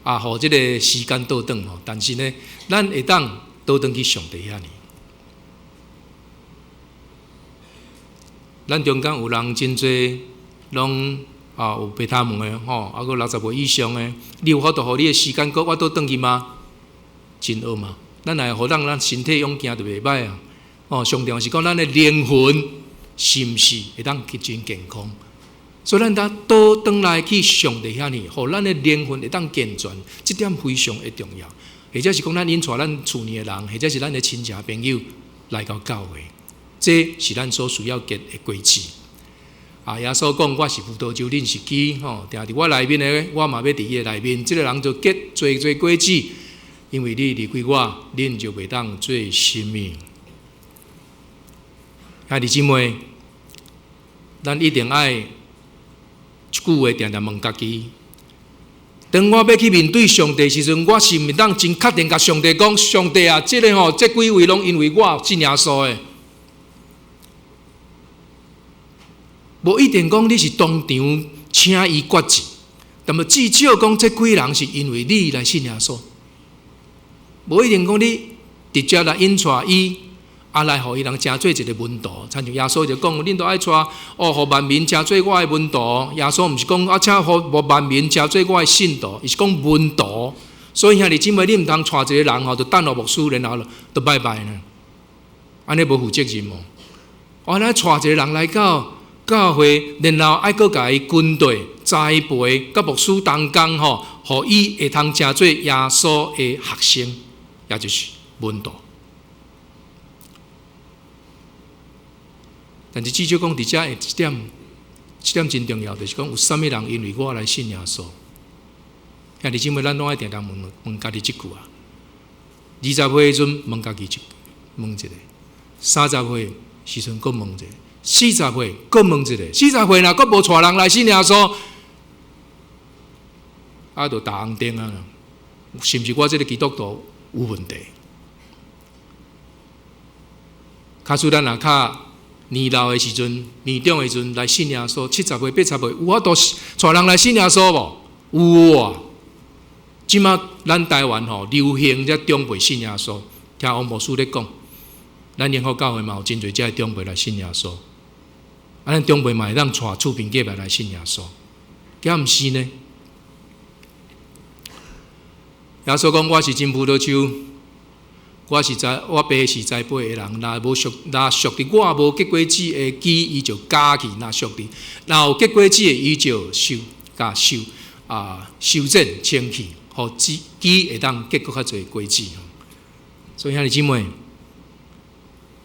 互这个时间倒转但是呢，咱会当倒转去上帝遐呢。咱中间有人真侪，拢有白头毛的还佫60岁以上的，你有法度互你的时间搁我倒转去吗？真恶嘛！咱来互咱身体勇健就袂歹啊！上重要是讲咱的灵魂是毋是会当真健康？所以咱倒转来去上帝遐呢，互咱的灵魂会当健全，这点非常的重要。或者是讲咱引带咱厝里的人，或者是咱的亲戚朋友来到教会。这是咱所需要结的果子。耶稣讲我是葡萄树，恁是枝，定伫我内面的，我嘛要伫伊的内面。这个人就结做果子，因为你离开我，恁就袂当做生命。兄弟姊妹，咱一定爱一句话，定定问家己：当我要去面对上帝的时阵，我是毋是当真确定甲上帝讲：上帝啊，这几位拢因为我信耶稣的。无一定讲你是当场请伊决志，但么至少讲这几人是因为你来信耶稣。无一定讲你直接来引带伊，来互伊人成做一个门徒。亲像耶稣就讲，恁都爱带互万民成做我的门徒。耶稣毋是讲请互万民成做我的信徒，伊是讲门徒。所以兄弟姊妹，你毋通带一个人就等候牧师，然后就拜拜呢，安尼无负责任哦。我来带一个人来到教会，然后爱阁甲伊军队栽培，甲牧师同工互伊会通成做耶稣的学生，也就是门徒。但是至少讲，伫遮一点真重要，就是讲有啥物人因为我来信耶稣。兄弟姊妹，咱拢爱定定问家己一句啊：20岁时阵问家己问一个，30岁时阵阁问一个。40岁，阁问一个；40岁若阁无带人来信耶稣，就打红灯啊！是毋是我这个基督徒有问题？假使咱若较年老的时阵、年长的时阵来信耶稣，70岁、80岁，有法度带人来信耶稣无？有啊！即马咱台湾流行这长辈信耶稣，听王牧师咧讲，咱联合教会嘛有真侪这长辈来信耶稣。咱长辈嘛会当带厝边隔壁来信耶稣，敢毋是呢？耶稣讲：我是真葡萄树，我爸是栽培的人。若属伫我无结果子的枝，伊就加去；若属伫若有结果子的，伊就修正清气，互枝会当结较侪果子。所以兄弟姊妹，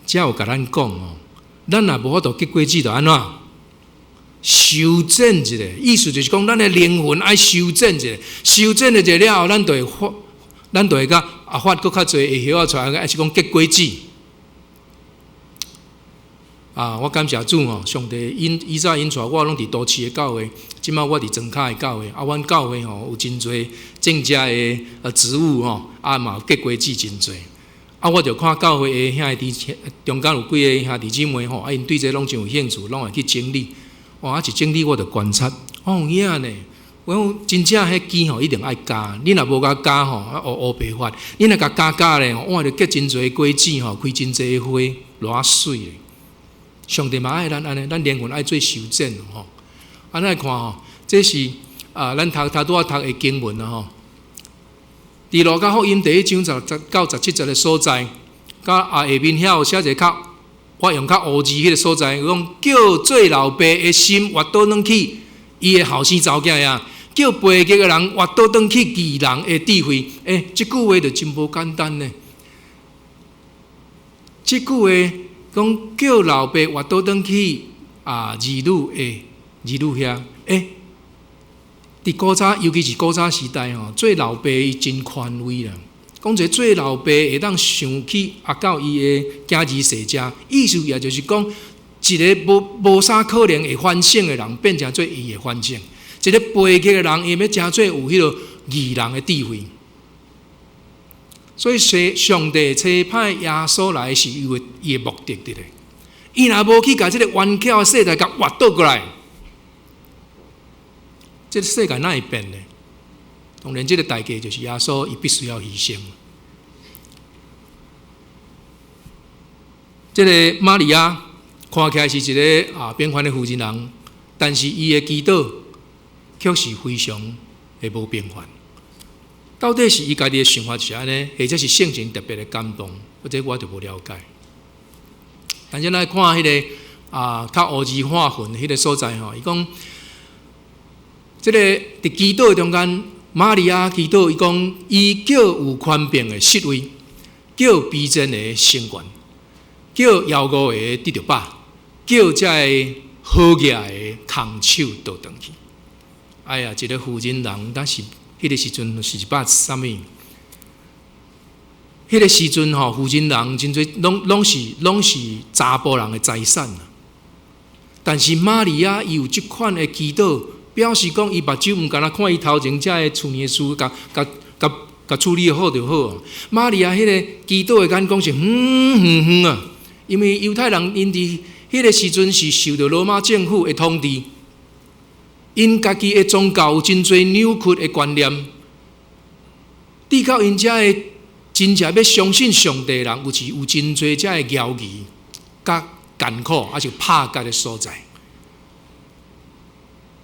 只有甲咱讲咱若无法度结果子，就安怎修正一下？意思就是讲，咱的灵魂爱修正一下，修正了一下了后，咱就会甲发搁较侪会晓出来，还是讲结果子。我感谢主上帝以早引带我拢伫都市的教会，即摆我伫庄脚的教会。阮教会有真侪正家的职务嘛有结果子真侪。我就看教会的兄弟中间有几个兄弟姊妹因对这拢真有兴趣，拢会去整理。一整理我就观察，有影呢。我真正迄枝一定爱加，你若无甲加乌白发，你若甲加咧，就结真侪果子开真侪花，偌水咧。上帝嘛爱咱安尼，咱灵魂爱做修正安尼看这是咱拄仔读的经文伫路加福音第1章10到17节的所在，甲下面遐有写一个我用较乌字迄个所在，讲叫做老爸的心活倒转去，伊的后生查某囝呀，叫背逆的人活倒转去义人的智慧。这句话就真无简单呢。这句话讲叫老爸活倒转去儿女遐，伫古早，尤其是古早时代做老爸伊真权威啦。讲者做老爸会当想起到伊的囝儿世家，意思也就是讲，一个无啥可能会反省的人，变成做伊的反省；一个背逆的人，伊要成做有迄个义人的智慧。所以上帝差派耶稣来是伊的目的伫咧。伊若无去甲即个顽巧的世代甲挖倒过来，这个世界哪会变呢？当然，这个代价就是耶稣伊必须要牺牲。这个玛利亚看起来是一个平凡的妇人，但是伊的祈祷却是非常的无平凡。到底是伊家己的想法是安尼，或者是性情特别的感动，或者我就无了解。但是咱看迄个较乌字化混迄个所在伊讲。这个伫祈祷中间，玛利亚祈祷，伊讲伊叫有权柄的失位，叫卑贱的升官，叫枵餓的得到饱，叫这好起来的空手倒转去。哎呀，一个妇人人，但是迄个时阵是一把啥物？迄个时阵吼，妇人人真侪拢是查甫人的财产啊。但是玛利亚伊有即款的祈祷，表示讲伊目睭毋敢若看伊头前遮的厝里的事，甲处理好就好。玛利亚迄个祈祷的眼光是远啊，因为犹太人因伫迄个时阵是受到罗马政府的统治，因家己的宗教有真侪扭曲的观念，抵到因遮的真正要相信上帝的人，有真侪遮的妖异、甲艰苦，还是拍甲的所在。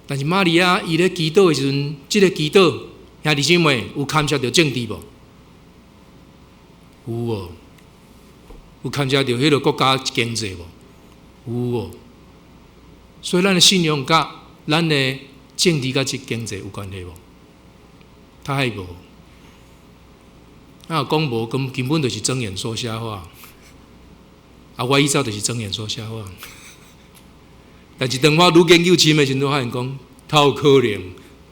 但是玛利亚伊咧祈祷的时阵，即个祈祷，兄弟姊妹有牵涉到政治无？有哦。有牵涉到迄个国家经济无？有哦。所以咱的信仰甲咱的政治甲经济有关系无？太无。讲无，根本就是睁眼说瞎话。我依照就是睁眼说瞎话。但是当我愈研究深的时阵，发现讲，透可能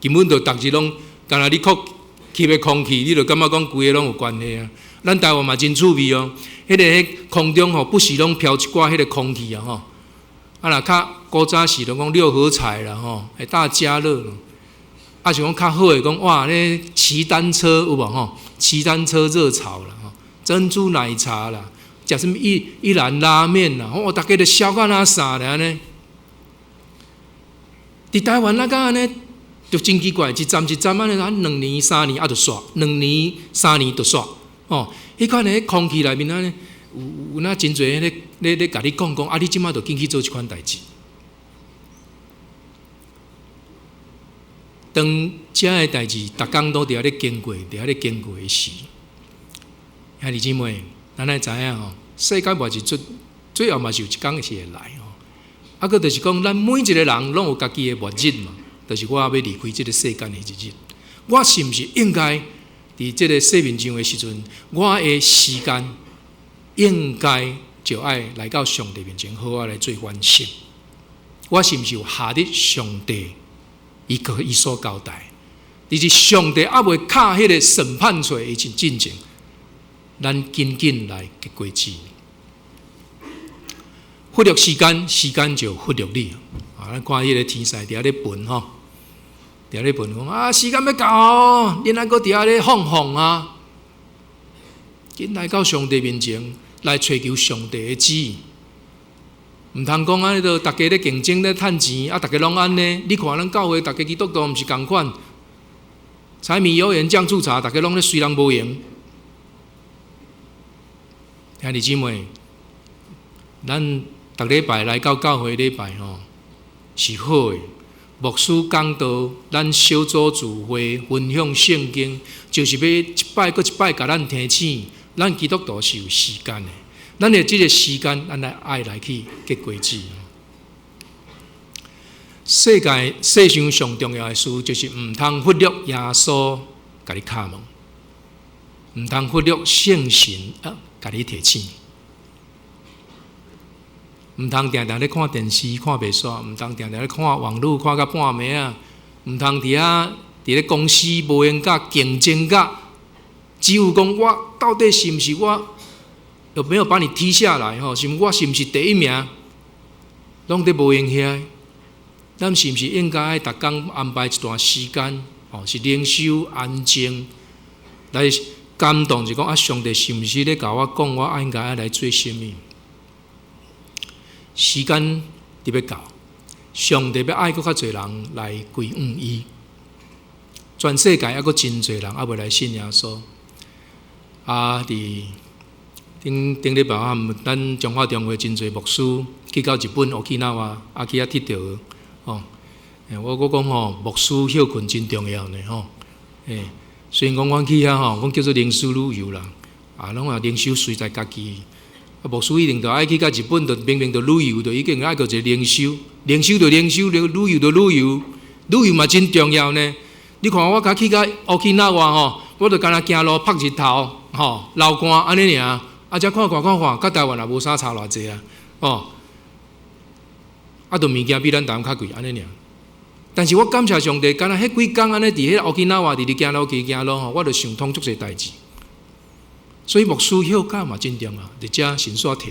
根本就逐日拢，干若你吸的空气，你就感觉讲规个拢有关系啊。咱台湾嘛真趣味哦，迄空中吼不时拢飘一寡迄个空气啊吼。若较古早时就讲六合彩啦吼，会大家乐咯。是讲较好的讲哇，咧骑单车有无吼？骑单车热潮啦吼，珍珠奶茶啦，食什么一兰拉面啦，大家都笑到哪啥咧安尼。伫台湾敢安尼，就真奇怪，一站安尼，2年3年就煞，2年3年就煞。迄款的空气内面安尼，有那真侪咧甲你讲，你即马就紧去做即款代志。当遮个代志，逐工都伫遐咧经过，伫遐咧经过的时，兄弟姊妹，咱来知影吼，世界末日最后嘛是有一天是会来吼。佮就是讲，咱每一个人拢有家己的末日嘛，就是我要离开这个世间的日子，我是毋是应该伫这个生命上的时阵，我的时间应该就爱来到上帝面前，好好来做反省。我是毋是有下伫上帝伊所交代，就是上帝还未敲迄个审判出的进程，咱紧来结果子。忽略时间，时间就忽略你。咱看迄个天使伫遐咧分吼，伫遐咧分讲时间要到，恁还阁伫遐咧放啊！紧来到上帝面前来追求上帝的旨意。毋通讲安尼，都大家咧竞争咧趁钱，大家拢安尼。你看咱教会，大家基督徒毋是共款，柴米油盐酱醋茶，大家拢咧虽然无用。兄弟姊妹，咱逐礼拜来到教会礼拜吼，是好诶。牧师讲道，咱小组聚会分享圣经，就是要一摆搁一摆，甲咱提醒，咱基督徒是有时间诶。咱的这个时间，咱来爱来去结果子。世上上重要的事，就是毋通忽略耶稣甲你敲门，毋通忽略圣神甲你提醒，毋通定定咧看电视看袂煞，毋通定定咧看网络看到半暝啊，毋通伫咧公司无闲甲竞争甲，只有讲我到底是毋是我？有没有把你踢下来？吼，我是毋是第一名？拢伫无用遐。咱是毋是应该逐工安排一段时间？吼，是灵修安静，来感动，就讲上帝是毋是咧甲我讲，我应该来做什么？时间特别到，上帝要爱搁较侪人来归向伊。全世界还阁真侪人还未来信耶稣。顶礼拜咱中华中会真侪牧师去到日本沖縄去遐佚佗吼。我讲吼，牧师休困真重要呢吼。虽然讲阮去遐吼，阮叫做灵修旅游啦，拢话灵修随在家己。牧师一定着爱去到日本，着明明着旅游，着已经爱个一个灵修，灵修着灵修，旅游着旅游，旅游嘛真重要呢。你看我去到沖縄吼，我着干那行路拍日头吼，流汗安尼尔。才看，甲台湾也无啥差偌济啊！啊，著物件比咱台湾较贵安尼尔。但是我感谢上帝，敢若迄几工安尼伫迄奥基纳瓦伫行路行路吼，我著想通足侪代志。所以牧师休假嘛真重要，伫遮先煞提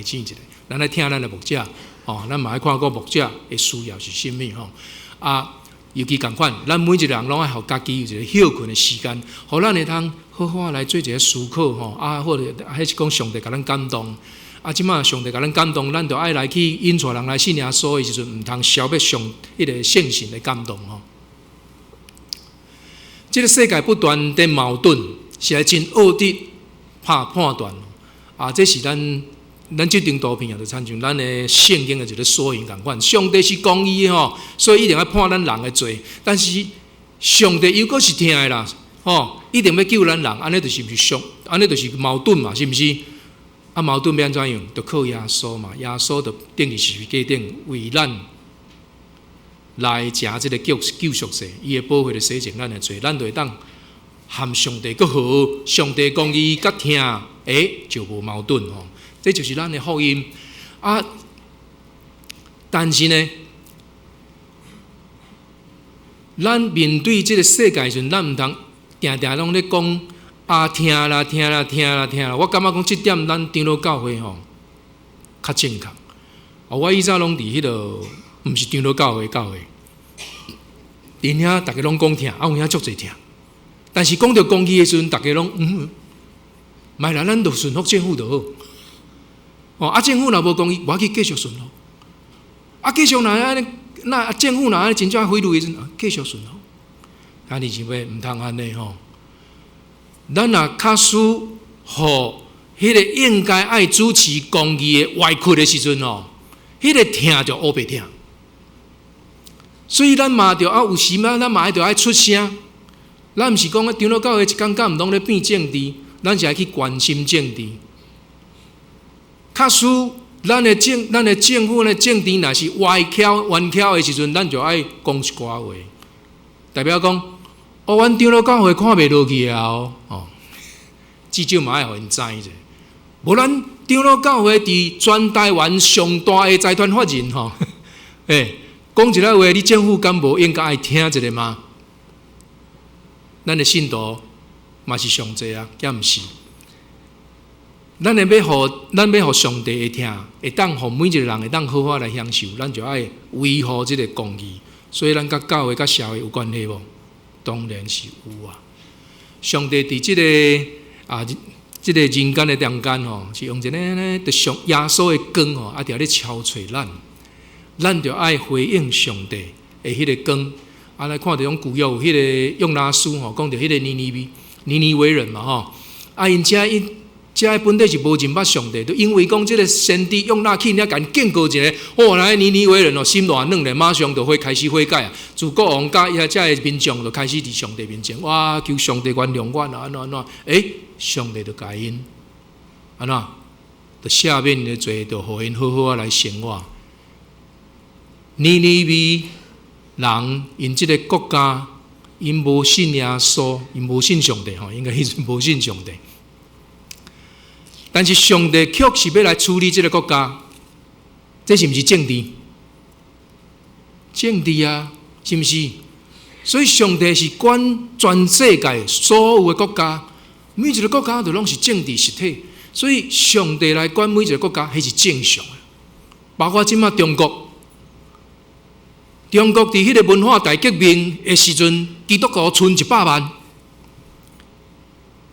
醒一下，咱来听咱的牧者，吼，咱嘛爱看个牧者的需要是甚物吼。啊，尤其共款，咱每一个人拢爱互家己有一个休困的时间，互咱会通好好来做一个思考吼。啊，或者迄是讲上帝甲咱感动。啊，即马上帝甲咱感动，咱就爱来去引带人来信耶稣的时阵，毋通消灭上迄个圣性的感动吼。即个世界不断的矛盾，是来真恶的判断啊！这是咱即张图片啊，就参像咱的圣经的一个缩影共款。上帝是公义的吼，所以一定要判咱人的罪。但是上帝又阁是听的啦，吼，一定要救咱人，安尼就是毋是安尼就是矛盾嘛，是毋是？啊，矛盾要安怎样？就靠耶稣嘛，耶稣就钉伫十字架顶，为咱来食即个救赎祭，伊会保护的洗净咱的罪，咱就会当和上帝阁好，上帝公义甲听，就无矛盾吼。这就是咱的福音啊。但是呢，咱面对这个世界时，咱毋通定定拢咧讲。啊，听啦！我感觉讲即点，咱长老教会吼较正确。我以前拢伫迄落，毋是长老教会，伫遐大家拢讲听，有遐足侪听。但是讲到公义的时阵，大家拢卖啦，咱就顺服政府就好。哦，啊，政府若无公义，我要去继续顺服。啊，继续若安尼，那政府若安尼真正毁灭的时阵，继续顺服。安尼是要毋通安尼吼。咱若较使互迄个应该爱主持公义的歪曲的时阵吼，迄个听就乌白听。所以咱嘛着有时嘛，咱嘛爱着爱出声。咱毋是讲长老教会一天敢毋拢咧变政治，咱是爱去关心政治。较使咱的政府的政治若是歪巧的时阵，咱就爱讲一寡话，代表讲。阮长老教会看袂落去啊！至少嘛爱互因知者。无咱长老教会伫全台湾上大的财团法人吼，讲一个话，你政府敢无应该爱听一下吗？咱的信徒嘛是上济啊，也毋是。咱要互上帝会听，会当互每一个人会当好好来享受，咱就爱维护这个公义。所以咱甲教会、甲社会有关系无？当然是有啊！上帝伫即个人间的中间吼，是用一个呢，就上耶稣的光吼，啊，伫咧超找咱，咱就爱回应上帝的迄个光。啊，来看到种古约有迄个用拉书吼，讲到迄个尼尼微人嘛吼，啊，因遮本地是无认捌上帝，就因为讲即个先知用那去遐甲因警告一下，来尼尼微人心软软咧，马上就会开始悔改啊！自国王甲遮个民众就开始伫上帝面前，哇，求上帝原谅我啊，安怎？上帝就甲因安怎？就赦免因的罪，就互因好好来生活。尼尼微人因即个国家，因无信耶稣，因无信上帝吼，应该迄阵无信上帝。但是上帝却是要来处理这个国家，这是毋是政治？政治啊，是毋是？所以上帝是管全世界所有的国家，每一个国家都拢是政治实体，所以上帝来管每一个国家，迄是正常的。包括即马中国伫迄个文化大革命的时阵，基督徒剩100万。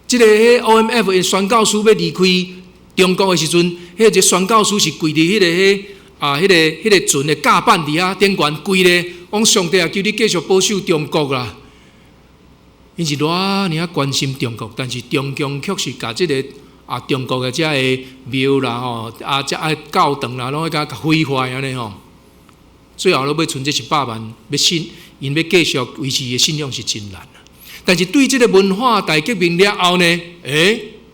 即个 OMF 的宣教师要离开中国的时阵，迄个宣教师是跪伫迄个船的甲板底下顶悬跪咧，讲上帝啊，求你继续保守中国啦。因是偌尔关心中国，但是中共却是甲即个中国的遮个庙啦吼，遮教堂啦，拢要甲毁坏安尼吼。最后要剩这100万，要信，因要继续维持的信仰是真难。但是对这个文化大革命了后呢，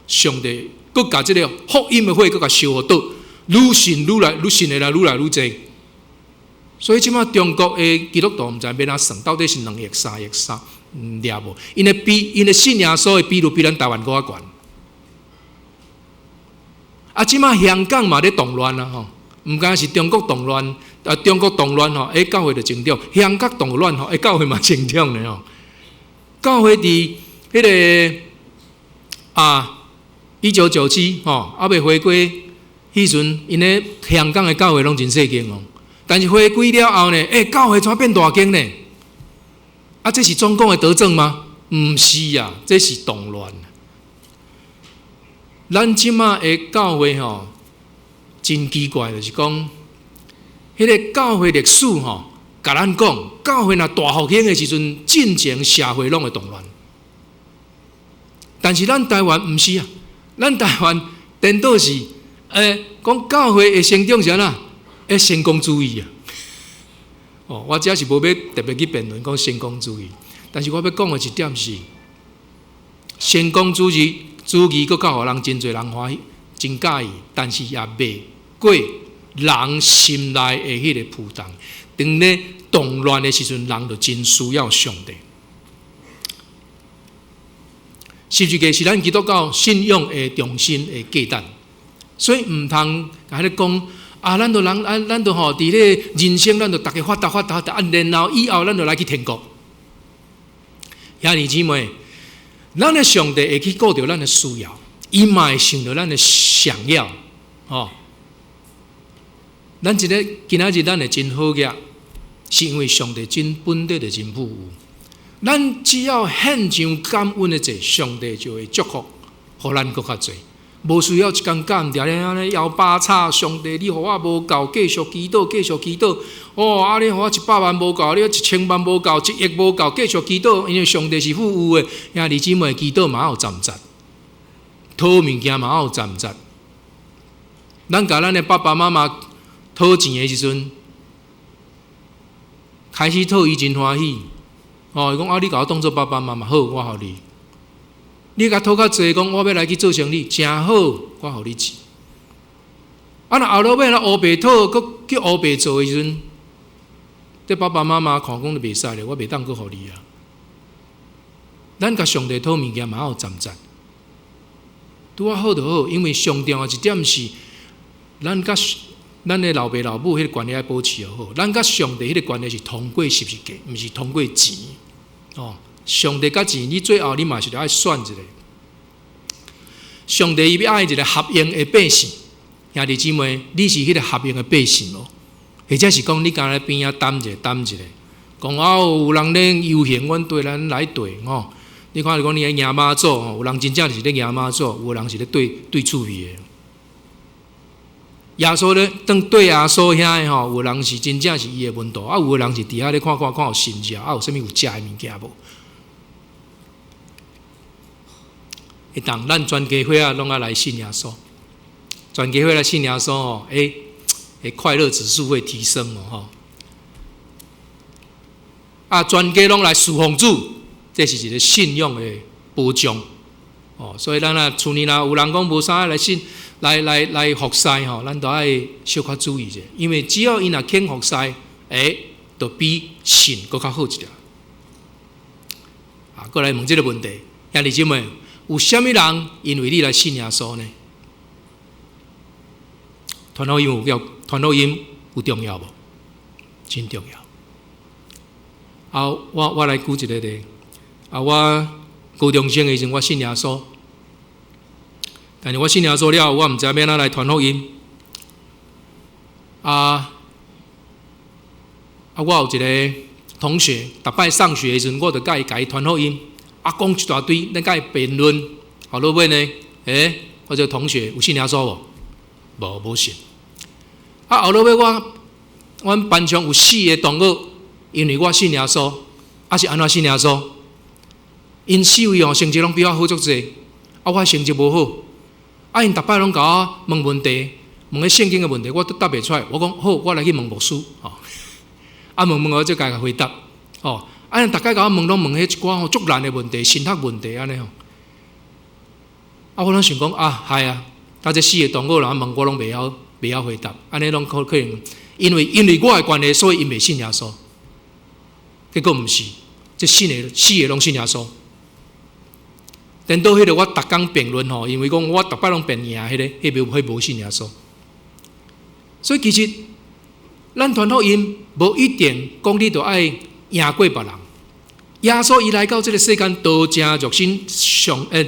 上帝搁甲这个福音的火搁甲烧好倒，愈信愈来愈济。所以即马中国的基督徒毋知要哪算，到底是2亿、3亿、掠无？因的信耶稣的比率比咱台湾搁较悬。即马香港嘛咧动乱啦吼，毋敢是中国动乱，中国动乱吼，教会就成长；香港动乱吼，教会嘛成长咧吼。教会伫迄个1997吼，还未回归，迄阵因咧香港的教会拢真细间哦。但是回归了后呢，教会怎变大间呢？这是中共的德政吗？毋是啊，这是动乱。咱即马的教会吼，真奇怪，就是讲，迄个教会历史吼，甲咱讲，教会若大复兴的时阵，进前社会拢会动乱。但是咱台湾毋是啊，咱台湾颠倒是，讲教会的成长是安怎？成功主义啊。我只是无要特别去辩论讲成功主义，但是我要讲的一点是，成功主义佫较互人真侪人欢喜，真介意，但是也袂过人心内的迄个浮动。当咧动乱的时阵，人就真需要上帝。十字架是咱基督教信仰的重心的价值，所以毋通甲咧讲咱就人咱就吼伫咧人生，咱就大家发达，然后以后咱就来去天国。兄弟姊妹，咱的上帝会去顾着咱的需要，伊嘛会想着咱的想要，咱今仔日咱会真好个，是因为上帝真本地的真富有。咱只要献上感恩的罪，上帝就会祝福，互咱更较侪。无需要一工干掉咧，安尼摇把叉，上帝，你互我无够，继续祈祷，继续祈祷。你互我100万无够，你1000万无够，1亿无够，继续祈祷，因为上帝是富有的。兄弟姊妹，祈祷嘛有站值，讨物件嘛有站值。咱甲咱的爸爸妈妈讨钱的时阵，开始讨伊真欢喜。伊讲你甲我当作爸爸妈妈好，我互你。你甲讨较济，讲我要来去做生意，真好，我互你钱。若后落尾乌白讨，佮叫乌白做的时阵，这爸爸妈妈看讲就袂使咧，我袂当佮互你啊。咱甲上帝讨物件嘛有站值，拄啊好就好，因为上重要一点是，咱的老爸老母迄个关系要保持好。咱甲上帝迄个关系是通过十字架，毋是通过钱。上帝甲钱，你最后你嘛是要选一个。上帝伊要爱一个合用的百姓，兄弟姊妹，你是迄个合用的百姓无？或者是讲你敢来边仔担一个，讲有人咧游行，阮对咱来对你看讲你咧迎妈祖，有人真正是咧迎妈祖，有人是咧对厝边的。耶稣咧，当对耶稣遐的有人是真正是伊的门徒，有人是伫遐咧看有神食，有啥物有食的物件无？会当咱全家伙拢来信耶稣，全家伙来信耶稣快乐指数会提升全家拢来侍奉主，这是一个信仰的保障所以咱厝里有人讲无啥来信。来服侍咱都爱小可注意者，因为只要伊若肯服侍，就比信搁较好一点。过来问这个问题，兄弟姊妹，有啥物人因为你来信耶稣呢？传福音有重要无？真重要。我来举一个例。我高中生的时阵，我信耶稣。但是我信耶稣了，我毋知要怎来传福音。我有一个同学，逐摆上学的时阵，我就甲伊传福音，讲一大堆，咱甲伊辩论，后落尾呢，我这个同学有信耶稣无？无信。后落尾阮班上有4个同学，因为我信耶稣，是安怎信耶稣？因4位成绩拢比我好足济，我成绩无好。因逐摆拢甲我问问题，问个圣经的问题，我都答袂出来。我讲好，我来去问牧师问我才甲回答因逐摆甲我问拢问迄一寡足难的问题，神学问题安尼我拢想讲系这4个同学人问我拢袂晓回答，安尼拢可能因为我的关系，所以因袂信耶稣。结果毋是，这4个拢信耶稣。等到迄个我逐工辩论因为讲我逐摆拢辩赢迄无信耶稣。所以其实咱传福音无一定讲你就爱赢过别人。耶稣伊来到这个世间，道成肉身，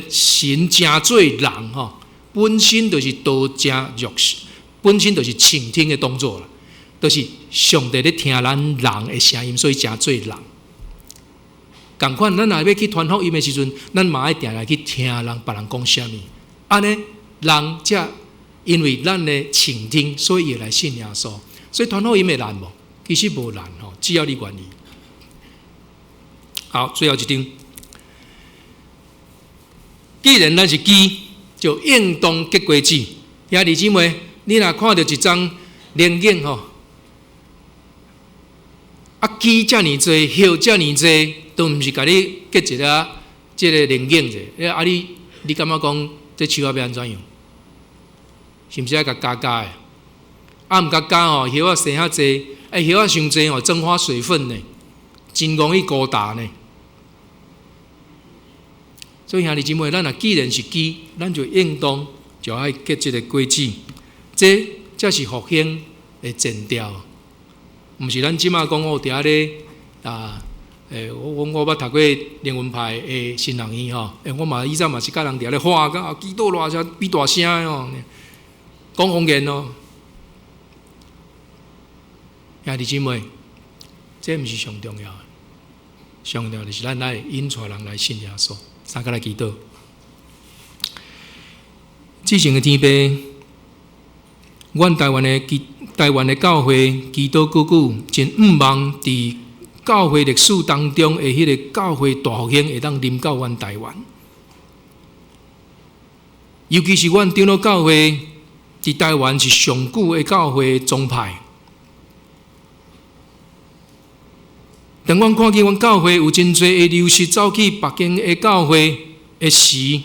神成做人吼，本身就是道成肉身，本身就是倾听的动作啦，就是上帝咧听咱人的声音，所以成做人。同款，咱若要去传福音的时阵，咱嘛爱定来去听别人讲啥物，安尼人才因为咱的倾听，所以会来信耶稣。所以传福音会难无？其实无难吼，只要你愿意。好，最后一张。既然咱是鸡，就应当结果子。兄弟姊妹，你若看到一张连影吼，鸡遮尔济，叶遮尔济，都毋是甲你结一个即个连影者。你感觉讲这树仔要安怎样？是毋是爱甲加的？毋甲加吼，叶仔生遐济，叶仔伤济吼，蒸发水分呢，真容易高大呢。所以兄弟姊妹，咱既然是基，咱就应当就爱结这个果子，这才是复兴的前调。毋是咱即马讲我伫遐咧我捌读过灵魂派的新人院吼，我嘛以前嘛是甲人伫遐咧喊，讲基督偌声比大声哦，讲方言哦。兄弟姊妹，这毋是上重要的，上重要的是咱来引带人来信耶稣。三个来祈祷，至圣的天父，阮台湾的教会祈祷久久，真毋望伫教会历史当中的迄个教会大复兴会当临到阮台湾，尤其是阮长老教会伫台湾是上久的教会宗派。当阮看见阮教会有真侪会流失走去别间的教会的时，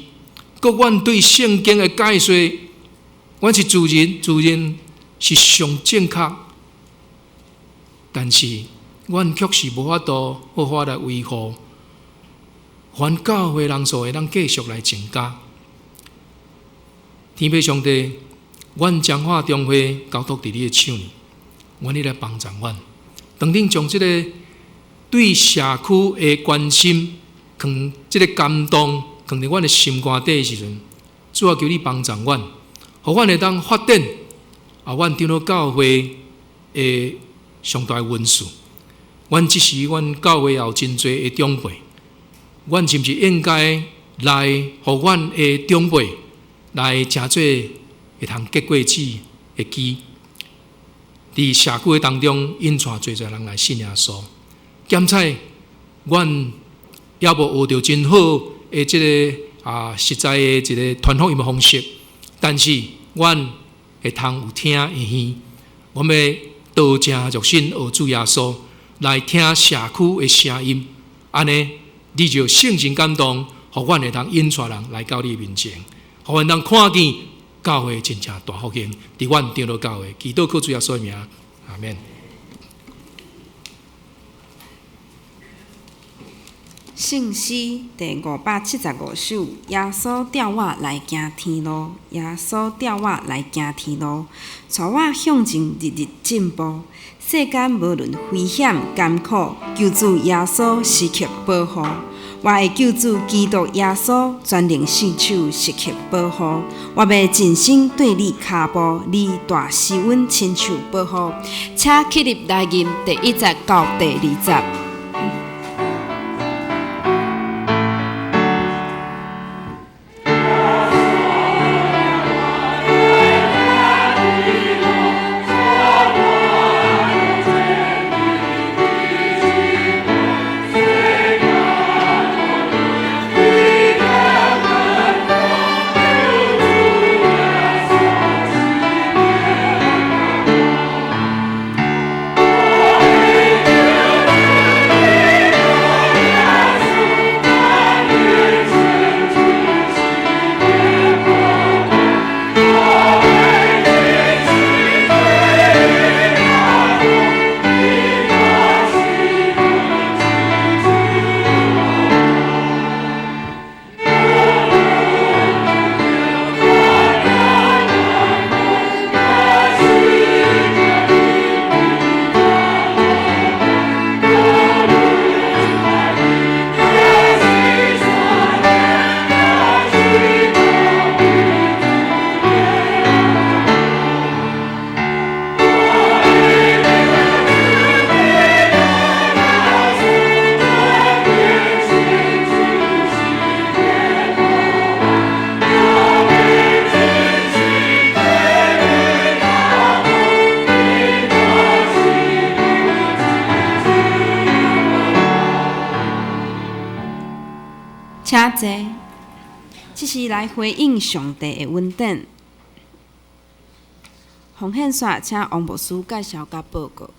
搁阮对圣经的解说，阮是自认是上正确，但是阮却是无法度好好来维护，阮教会人数会当继续来增加。天父上帝，阮彰化中会交托伫你的手里，愿你来帮助阮，当恁将这个对社区的关心，放这个感动，放伫阮的心肝底的时阵，主要求你帮助阮，互阮会当发展阮长老教会的上大文书。阮即时阮教会也有真侪的长辈，阮是毋是应该来互阮的长辈来诚做会通结果子的基，伫社区当中引带侪人来信耶稣。检测，阮也无学到真好的这个实在的一个传福音的方式，但是阮会通有听会耳，我们要道成肉身学主耶稣来听社区的声音，安尼你就圣神感动，互阮会通引带人来到你面前，互阮通看见教会真正大复兴，伫阮长老教会，祈祷靠主耶稣的名，阿免。圣诗第575首，耶稣调我来行天路，耶稣调我来行天路，带我向前日日进步。世间无论危险艰苦，救主耶稣时刻保护。我的救主基督耶稣全能圣手时刻保护。我要尽心对你脚步，你大施恩亲手保护。请起立来吟第1节到第2节。这是来回应上帝的恩典。奉献煞，请王牧师介绍甲报告。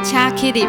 请起立。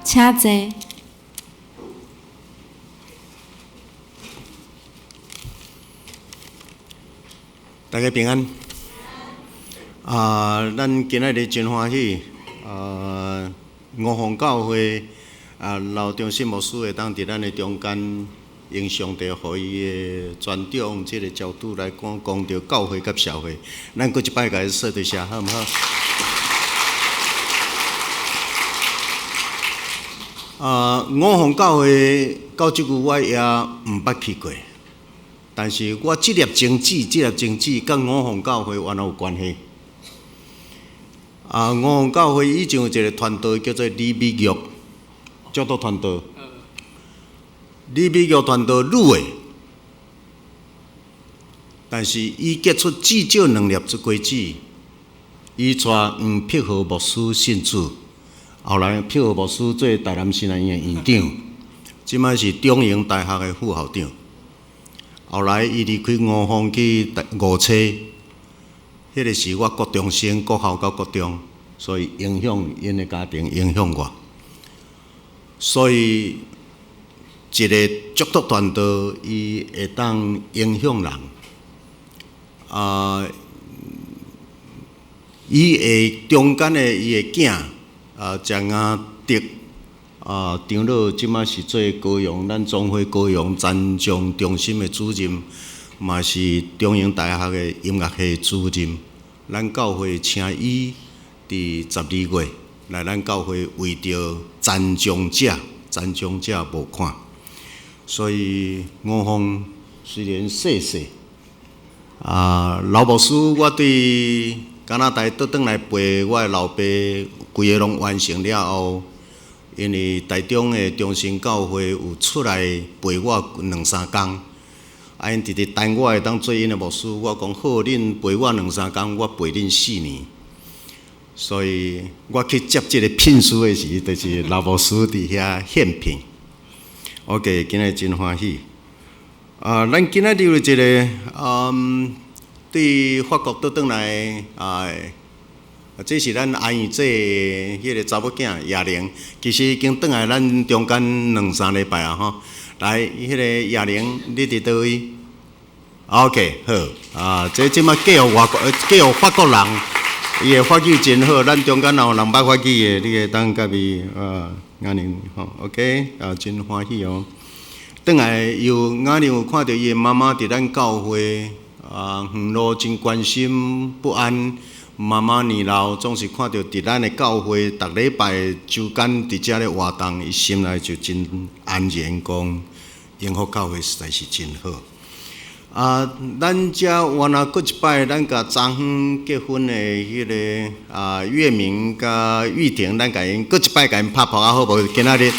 请坐。大家平安。咱今仔日真欢喜。五峰教会老中心牧师会当伫咱的中间，用上帝互伊的传长即个角度来讲到教会甲社会。咱搁一摆甲伊说一下，好毋好？五峰教会到即句我也毋捌去过，但是我即粒宗旨甲五峰教会原来有关系。五峰教会以前有一个传道叫做李美玉，教导传道。李美玉传道女的，但是伊结出至少2粒子果子，伊带黄碧豪牧师信主。后来，碧豪牧师做台南新南医院院长，即摆是中英大学的副校长。后来，伊离开五峰去五车，迄个是我国中生，国校到国中，所以影响因的家庭，影响我。所以，一个祝祷传道，伊会当影响人。伊会中间的伊的囝。张亚德长老即马是做高雄咱总会高雄赞颂中心的主任，嘛是中英大学的音乐系主任。咱教会请伊伫12月来咱教会为着赞颂者无看，所以五峰虽然细，老牧师我对加拿大倒转来陪我的老爸。规个拢完成了后，因为台中的中心教会有出来陪我2-3工，因直直等我会当做因的牧师，我讲好，恁陪我2-3工，我陪恁4年。所以我去接这个聘书的时，就是老牧师伫遐献聘。OK， 今日真欢喜。咱今日有一个对法国倒转来这是咱阿姨这迄个查某囝叶玲，其实已经转来咱中间2-3礼拜啊吼。来，迄个亚玲，你伫倒位 ？OK， 好这即马嫁予法国人，伊的法语真好，咱中间若有人捌法语的，你会当甲伊亚玲，OK， 真欢喜哦。转来又亚玲有看到伊的妈妈伫咱教会远路真关心不安。妈妈年老，总是看到伫咱的教会，逐礼拜周间伫遮咧活动，伊心内就真安然，讲永福教会实在是真好。咱遮原来过一摆，咱甲昨昏结婚的迄个月明甲玉婷，咱甲因过一摆甲因拍炮好无？今仔日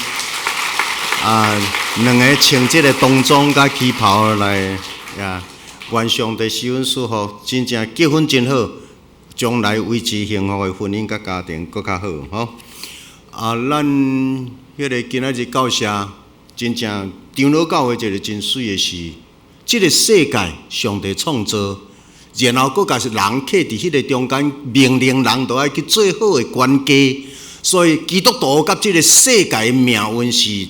两个穿即个冬装甲旗袍来愿上帝施恩祝福，真正结婚真好。将来维持幸福的婚姻甲家庭搁较好吼。咱迄个今仔日教社真正长老教会一个真水的事。即个世界上帝创造，然后搁甲是人客伫迄个中间，命令人都爱去最好的管家。所以基督徒甲即个世界的命运是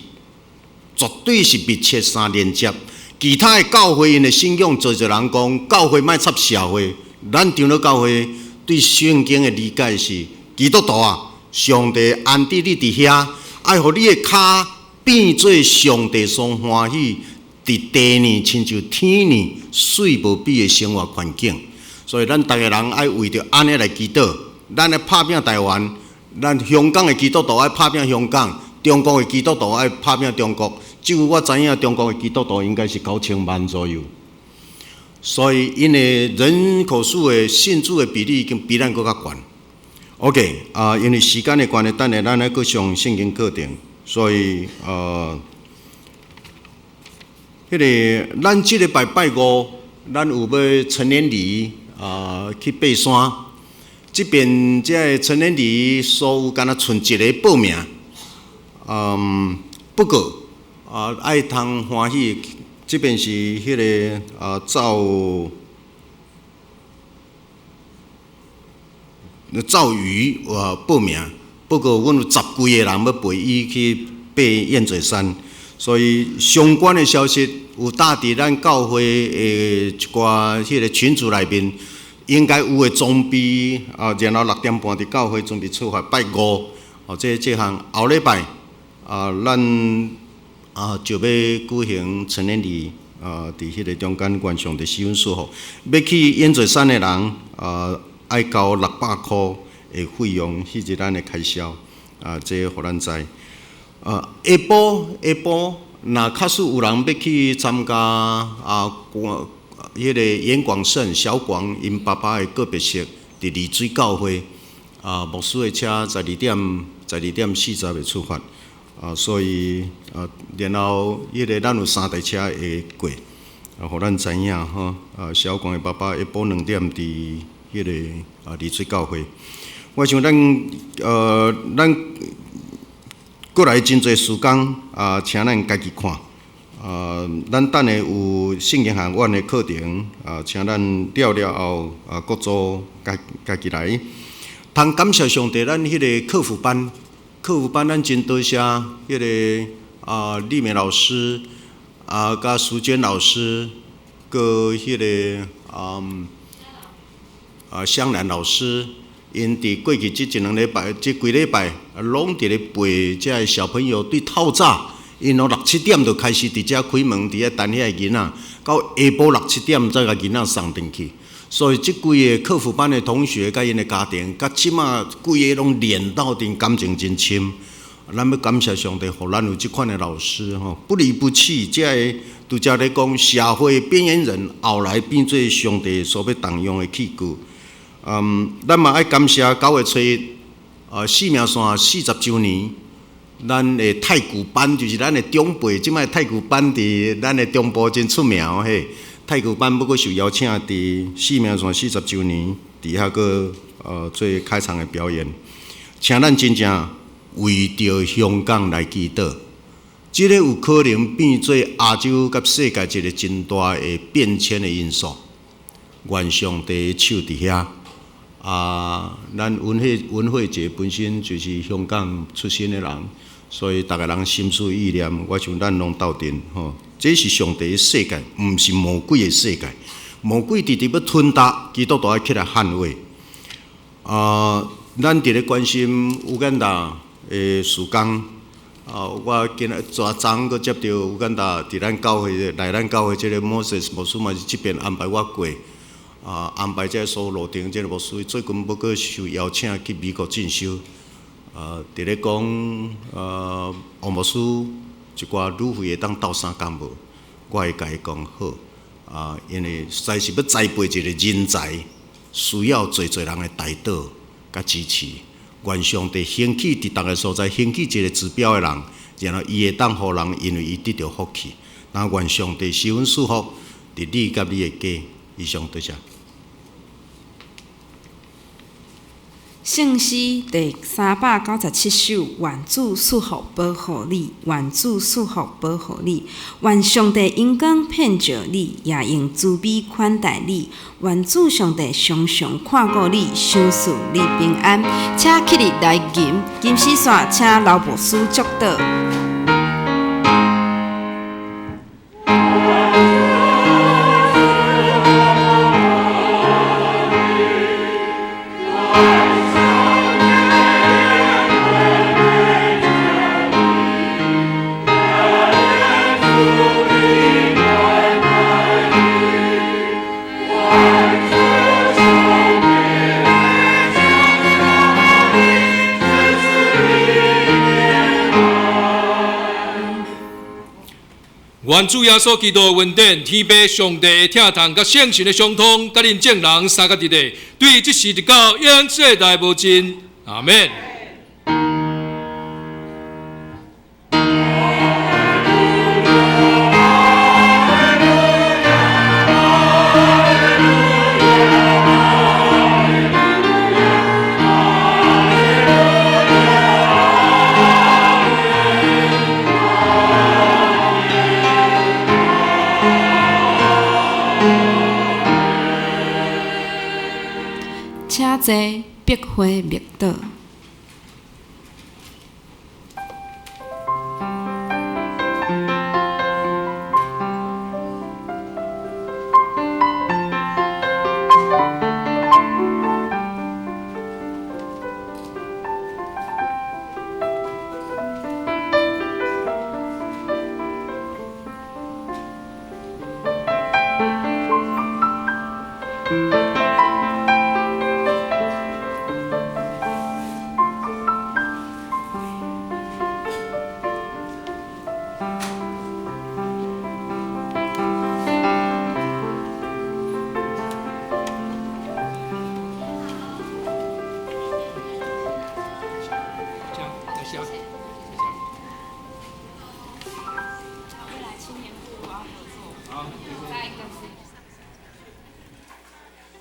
绝对是密切相连接。其他的教会因的信仰，做人讲教会莫插社会，咱长老教会。对圣经的理解是，基督徒上帝安置你伫遐，爱互你的脚变做上帝所欢喜，伫地呢亲像天呢水无比的生活环境。所以咱逐个人爱为着安尼来祈祷，咱来拍拼台湾，咱香港的基督徒爱拍拼香港，中国的基督徒爱拍拼中国。就我知影，中国的基督徒应该是9000万左右。所以，因为人口数的信主的比例已经比咱搁较悬。OK， 因为时间的关系，等下咱来搁上圣经课程，所以迄个咱即个拜五，咱有要成年礼去爬山。即边即个成年礼，所有敢若剩一个报名，不过爱通欢喜。这边是迄个赵宇报名，不过阮有10几个人要陪伊去爬燕嘴山，所以相关的消息有搭伫咱教会的一寡迄个群组内面，应该有的装备然后6点半伫教会准备出发拜五，这项后礼拜咱。就要举行成年礼，伫迄个中间愿上帝施恩祝福。要去燕嘴山的人，爱交600块的费用，迄是咱的开销。这互咱知。下晡，若假使有人要去参加迄个严广胜、小广因爸爸的告别式，伫丽水教会，牧师的车12點40会出发。所以然后迄个咱有3台车会过，互咱知影吼。小广的爸爸下晡2點伫迄个丽水教会。我想咱过来真侪时间请咱家己看。咱等下有圣经学院的课程请咱了后各组家己来。通感谢上帝，咱迄个客服班。咱真多谢迄个丽美老师甲苏娟老师，佮迄个香兰老师，因伫过去这几礼拜，拢伫咧陪遮个小朋友。对透早，因6、7點就开始伫遮开门，伫遐等遐个囡仔，到下晡6、7點再甲囡仔送进去。所以，即几个客服班的同学甲因的家庭，甲即马几个拢练到阵感情真深。咱要感谢上帝，互咱有即款的老师不离不弃。即个拄则咧讲，社会边缘人后来变做上帝所要动用的器具。咱嘛爱感谢9月初1，四名线40周年，咱的太鼓班就是咱的长辈，即摆太鼓班伫咱的中部真出名嘿。太鼓班不过受邀请伫四名线40周年，伫遐个做开场的表演，请咱真正为着香港来祈祷。即个有可能变做亚洲甲世界一个真大的变迁的因素。愿上帝手伫遐。咱文慧姐本身就是香港出身的人，所以逐个人心思意念，我想咱拢斗阵吼。这是上帝的世界，毋是魔鬼的世界。魔鬼直直要吞踏，基督徒要起来捍卫。咱伫咧关心乌干达的事工。我今日昨昏接到乌干达伫咱教会来咱教会即个摩西牧师嘛是即边安排我过，安排这所路程即个牧师最近要阁受邀请去美国进修，伫咧讲王牧师一寡旅费会当斗相共无？我会甲伊讲好，因为实在是要栽培一个人才，需要侪人的带导甲支持。愿上帝兴起伫逐个所在兴起一个指标的人，然后伊会当互人因为伊得到福气。那愿上帝施恩赐福伫你甲你的家。以上多谢。圣诗第397首，愿主赐福保护你，愿主赐福保护你，愿上帝阳光遍照你，也用慈悲款待你，愿主上帝常常看顾你，赏赐你平安。请起立来吟诗线，请老牧师祝祷。愿主耶稣基督的恩典、天父上帝的疼痛、甲圣神的相通，甲恁众人三个伫咧，对即时直到永世代无尽。阿免。请坐，百花蜜岛。好，再一个是。